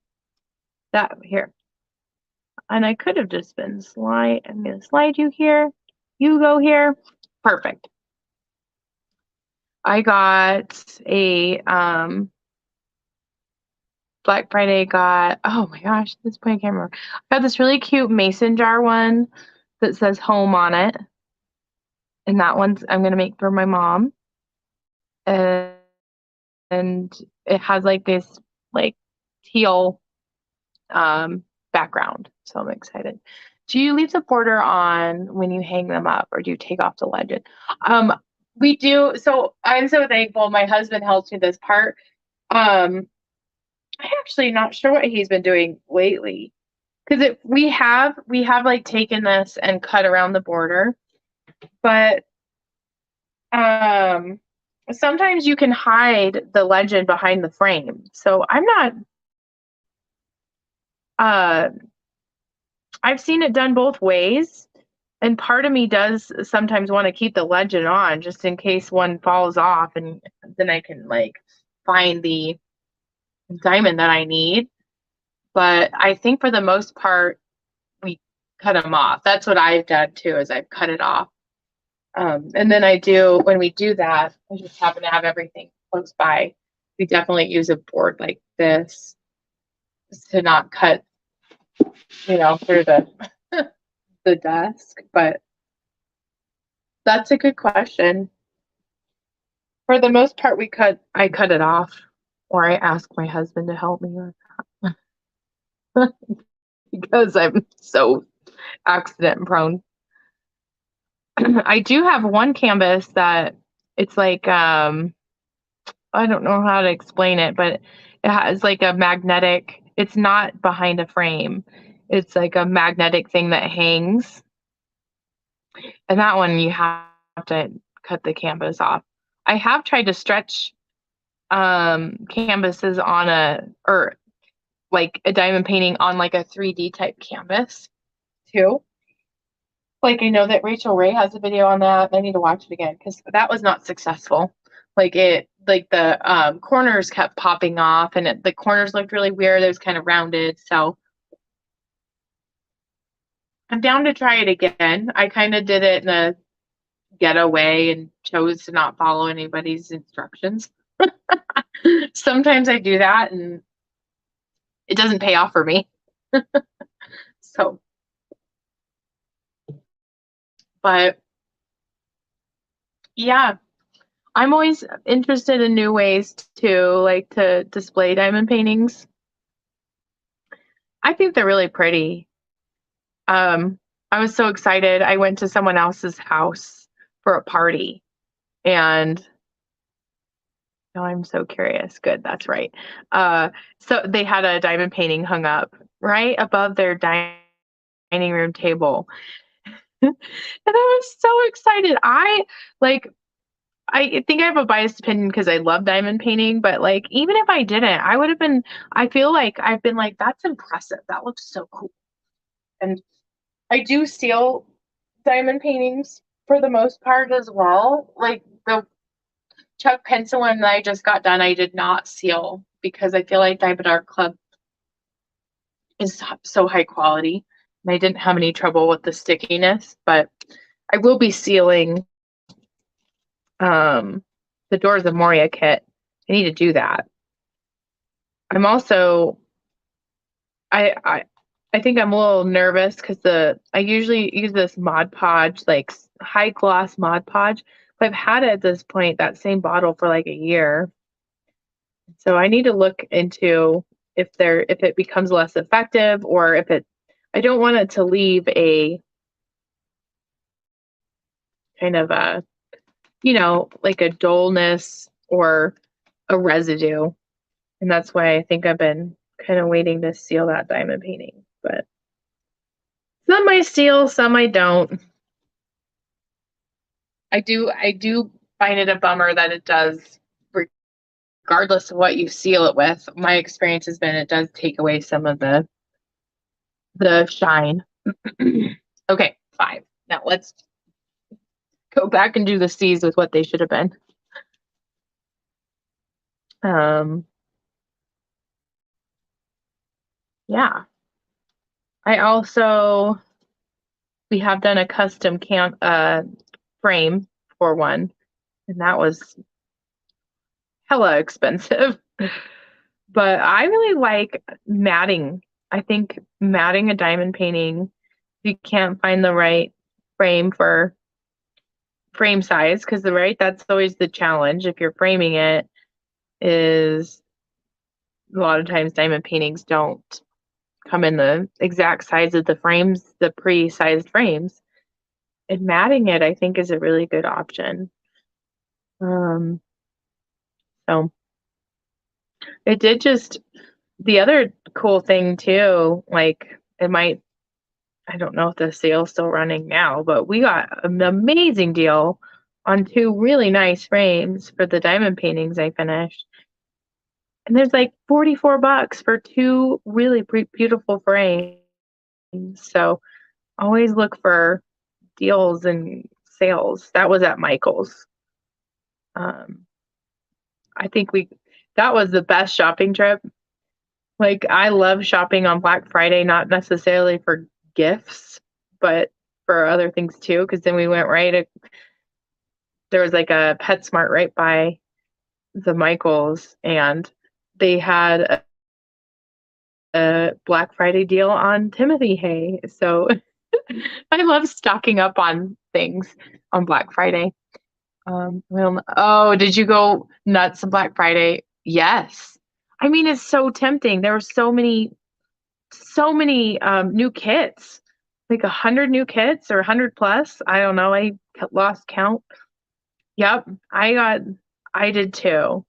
That here. And I could have just been I'm gonna slide you here. You go here. Perfect. I got a Black Friday got, oh my gosh, at this point I can't remember. I got this really cute mason jar one that says home on it. And that one's I'm gonna make for my mom. And, and it has like this like teal background. So I'm excited. Do you leave the border on when you hang them up or do you take off the legend? Um, we do. So I'm so thankful. My husband helps me this part. I'm actually not sure what he's been doing lately because we have like taken this and cut around the border, but um, sometimes you can hide the legend behind the frame. So I'm not. Uh, I've seen it done both ways. And part of me does sometimes want to keep the legend on just in case one falls off and then I can like find the diamond that I need. But I think for the most part, we cut them off. That's what I've done too, is I've cut it off. And then when we do that, I just happen to have everything close by. We definitely use a board like this to not cut, through the desk. But that's a good question. For the most part, I cut it off, or I ask my husband to help me with that because I'm so accident prone. I do have one canvas that it's like I don't know how to explain it, but it has like a magnetic It's not behind a frame. It's like a magnetic thing that hangs. And that one you have to cut the canvas off. I have tried to stretch canvases on or like a diamond painting on like a 3D type canvas too. Like I know that Rachel Ray has a video on that. I need to watch it again because that was not successful. Like the corners kept popping off and the corners looked really weird. It was kind of rounded. So I'm down to try it again. I kind of did it in a getaway and chose to not follow anybody's instructions. Sometimes I do that and it doesn't pay off for me. So, but yeah, I'm always interested in new ways to display diamond paintings. I think they're really pretty. I was so excited. I went to someone else's house for a party and oh, I'm so curious. Good, that's right. So they had a diamond painting hung up right above their dining room table. And I was so excited. Like I think I have a biased opinion because I love diamond painting, but like even if I didn't, I would have been I feel like I've been like, that's impressive. That looks so cool. And I do steal diamond paintings for the most part as well. Like the Chuck Pencil one that I just got done, I did not seal because I feel like Diamond Art Club is so high quality. And I didn't have any trouble with the stickiness, but I will be sealing the Doors of Moria kit. I need to do that. I'm also I think I'm a little nervous because I usually use this Mod Podge, like high gloss Mod Podge, but I've had it at this point, that same bottle for like a year. So I need to look into if it becomes less effective or I don't want it to leave a kind of a, like a dullness or a residue. And that's why I think I've been kind of waiting to seal that diamond painting. But some I seal, some I don't. I do find it a bummer that it does, regardless of what you seal it with. My experience has been it does take away some of the shine. Okay, 5. Now let's go back and do the C's with what they should have been. Yeah. We have done a custom frame for one, and that was hella expensive. But I really like matting. I think matting a diamond painting, if you can't find the right frame for frame size, because that's always the challenge. If you're framing it, is a lot of times diamond paintings don't come in the exact size of the frames, the pre-sized frames. And matting it, I think, is a really good option. So it did just the other cool thing too, like I don't know if the sale's still running now, but we got an amazing deal on 2 really nice frames for the diamond paintings I finished. And there's like $44 for 2 really beautiful frames. So always look for deals and sales. That was at Michael's. I think that was the best shopping trip. Like I love shopping on Black Friday, not necessarily for gifts, but for other things too. Because then we went there was like a PetSmart right by the Michaels, and they had a Black Friday deal on Timothy hay. So I love stocking up on things on Black Friday. Did you go nuts on Black Friday? Yes. I mean, it's so tempting. There were so many new kits, like 100 new kits or 100 plus. I don't know. I lost count. Yep, I did too.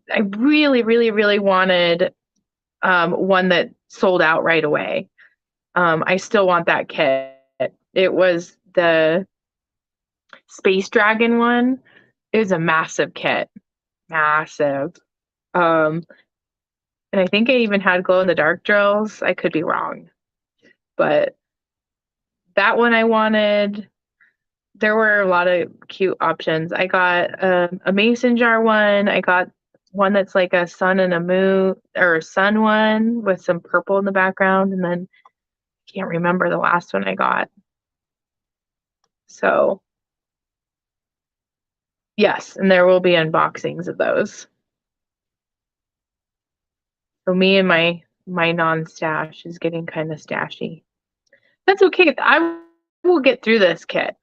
I really, really, really wanted one that sold out right away. I still want that kit. It was the Space Dragon one. It was a massive kit, massive. Um, and I think I even had glow in the dark drills. I could be wrong, but that one I wanted. There were a lot of cute options. I got a mason jar one. I got one that's like a sun and a moon, or a sun one with some purple in the background, and then I can't remember the last one I got. So yes, and there will be unboxings of those. So me and my non-stash is getting kind of stashy. That's okay. I will get through this kit.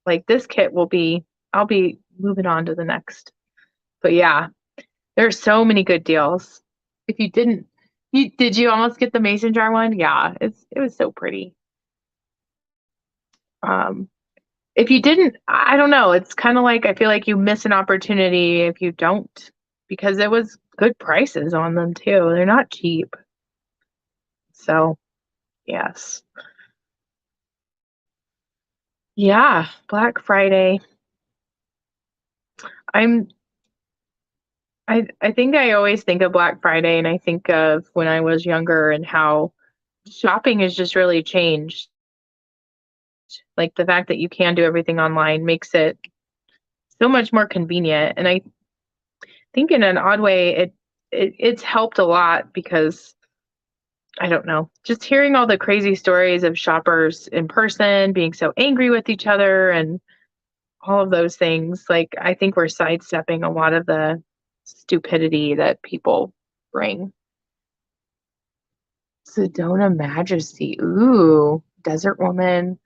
Like this kit will be, I'll be moving on to the next. But yeah, there's so many good deals. If you didn't, did you almost get the mason jar one? Yeah, it was so pretty. Um, if you didn't, I don't know. It's kind of like I feel like you miss an opportunity if you don't, because it was good prices on them too. They're not cheap. So, yes. Yeah, Black Friday. I'm I think I always think of Black Friday and I think of when I was younger and how shopping has just really changed. Like the fact that you can do everything online makes it so much more convenient. And I think in an odd way it's helped a lot because I don't know, just hearing all the crazy stories of shoppers in person being so angry with each other and all of those things. Like I think we're sidestepping a lot of the stupidity that people bring. Sedona Majesty. Ooh, Desert Woman,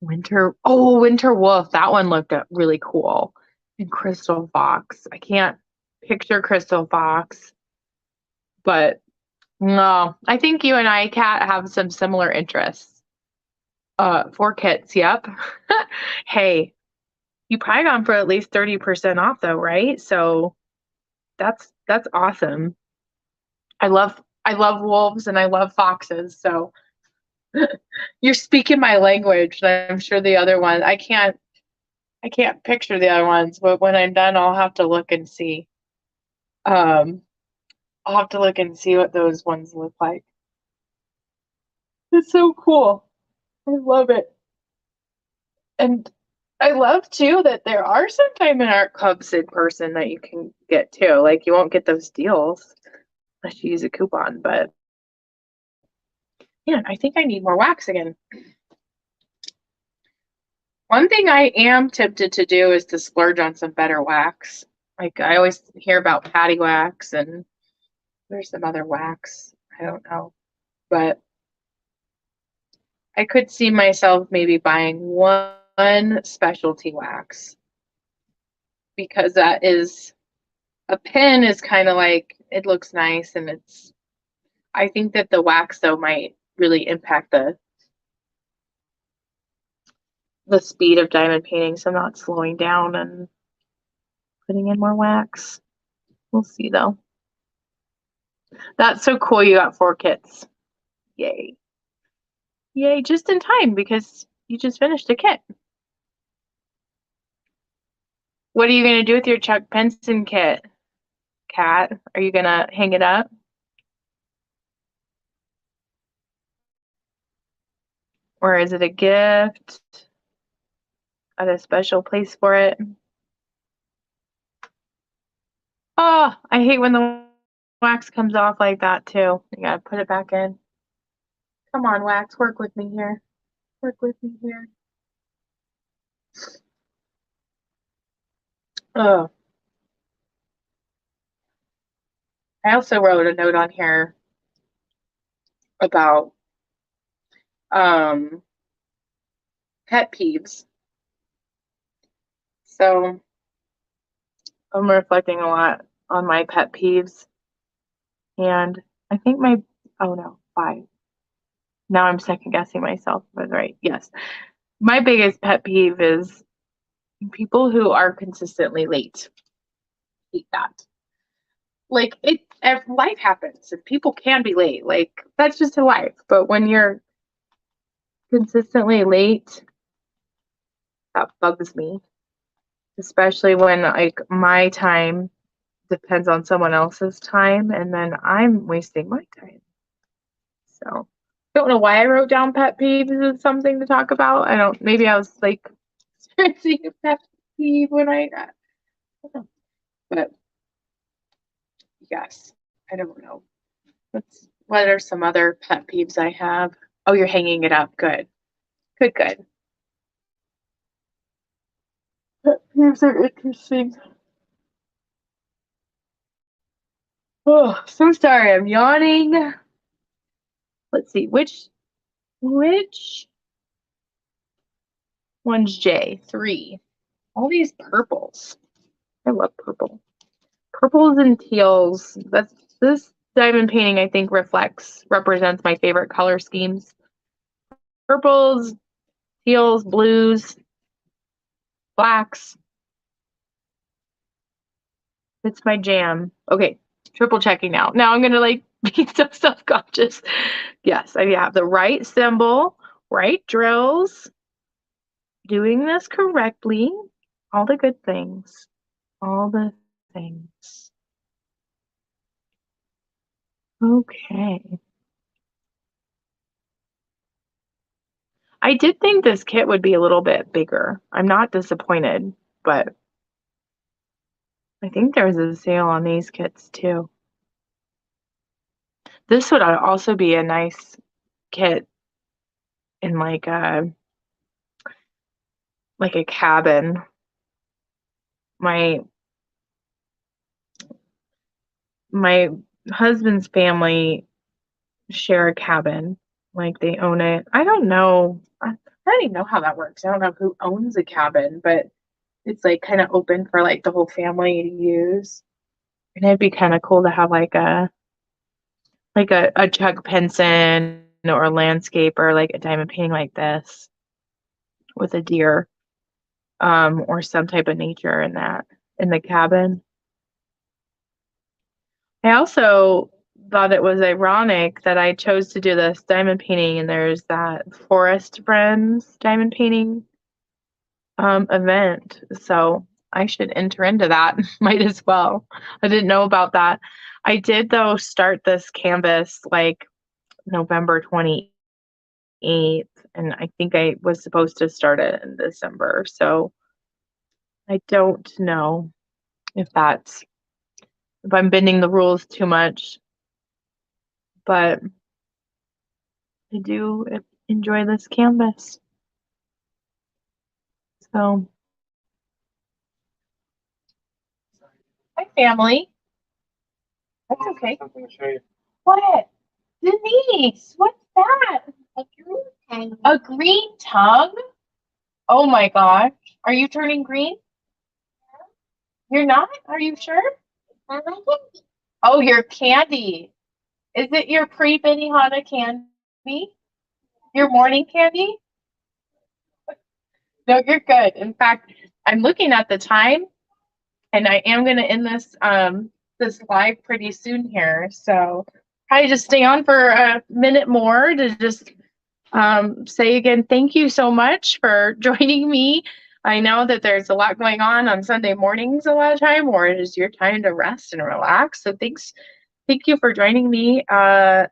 Winter Wolf. That one looked really cool. And Crystal Fox. I can't picture Crystal Fox, but no, I think you and I, Kat, have some similar interests. For kits, yep. Hey, you probably gone for at least 30% off though, right? So that's awesome. I love wolves and I love foxes, so you're speaking my language. And I'm sure the other one, I can't picture the other ones, but when I'm done, I'll have to look and see. Um, I'll have to look and see what those ones look like. It's so cool. I love it. And I love too that there are some time and art clubs in person that you can get too. Like you won't get those deals unless you use a coupon, but man, I think I need more wax again. One thing I am tempted to do is to splurge on some better wax. Like I always hear about patty wax and there's some other wax. I don't know. But I could see myself maybe buying one specialty wax because that is a pen is kind of like it looks nice and it's I think that the wax though might really impact the speed of diamond painting, so I'm not slowing down and putting in more wax. We'll see though. That's so cool you got 4 kits. Yay. Yay, just in time because you just finished a kit. What are you going to do with your Chuck Benson kit, Kat? Are you going to hang it up? Or is it a gift? At a special place for it? Oh, I hate when the wax comes off like that too. You gotta put it back in. Come on, wax, work with me here. Work with me here. Oh, I also wrote a note on here about um pet peeves. So I'm reflecting a lot on my pet peeves, and I think my oh no, 5. Now I'm second guessing myself, but right, yes. My biggest pet peeve is people who are consistently late. Hate that. Like it if life happens, if people can be late, like that's just life. But when you're consistently late, that bugs me, especially when like my time depends on someone else's time and then I'm wasting my time. So don't know why I wrote down pet peeves as something to talk about. I don't, maybe I was like experiencing a pet peeve when I got, but yes, I don't know. What are some other pet peeves I have? Oh, you're hanging it up. Good. Good, good. Pet peeves are interesting. Oh, so sorry. I'm yawning. Let's see. Which one's J? 3. All these purples. I love purple. Purples and teals. That's this diamond painting I think represents my favorite color schemes. Purples, teals, blues, blacks. It's my jam. Okay, triple checking now. Now I'm gonna like be so self-conscious. Yes, I have the right symbol, right drills, doing this correctly, all the good things, all the things. Okay. I did think this kit would be a little bit bigger. I'm not disappointed, but I think there's a sale on these kits too. This would also be a nice kit in like a cabin. My my husband's family share a cabin. Like they own it. I don't know. I don't even know how that works. I don't know who owns a cabin, but it's like kind of open for like the whole family to use. And it'd be kind of cool to have like a Chuck Pinson or a landscape or like a diamond painting like this with a deer or some type of nature in the cabin. I also thought it was ironic that I chose to do this diamond painting and there's that Forest Friends diamond painting event. So I should enter into that. Might as well. I didn't know about that. I did though start this canvas like November 28th, and I think I was supposed to start it in December. So I don't know if that's if I'm bending the rules too much, but I do enjoy this canvas. So, hi family. That's okay. Something to show you. What? Denise, what's that? A green pen. A green tongue? Oh my gosh. Are you turning green? You're not? Are you sure? I like it. Oh, your candy. Is it your pre-Benihana candy? Your morning candy? No, you're good. In fact, I'm looking at the time and I am gonna end this live pretty soon here. So probably just stay on for a minute more to just say again, thank you so much for joining me. I know that there's a lot going on Sunday mornings a lot of time, or it is your time to rest and relax. So thank you for joining me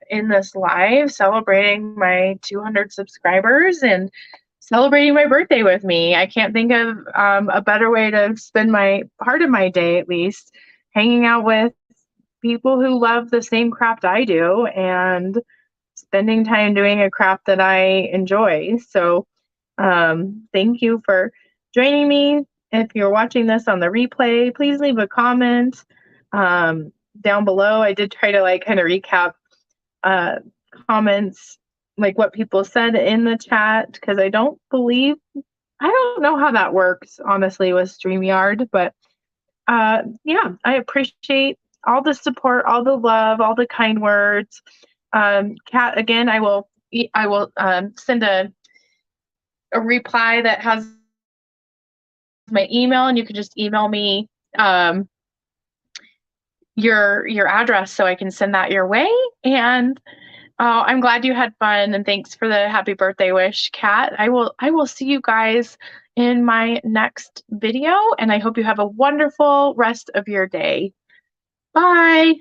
in this live, celebrating my 200 subscribers and celebrating my birthday with me. I can't think of a better way to spend my part of my day, at least, hanging out with people who love the same craft I do and spending time doing a craft that I enjoy. So, thank you for joining me. If you're watching this on the replay, please leave a comment down below. I did try to like kind of recap uh, comments, like what people said in the chat, because I don't know how that works, honestly, with StreamYard, but yeah, I appreciate all the support, all the love, all the kind words. Kat, again, I will send a reply that has my email, and you can just email me your address so I can send that your way. And I'm glad you had fun, and thanks for the happy birthday wish, Kat. I will see you guys in my next video, and I hope you have a wonderful rest of your day. Bye.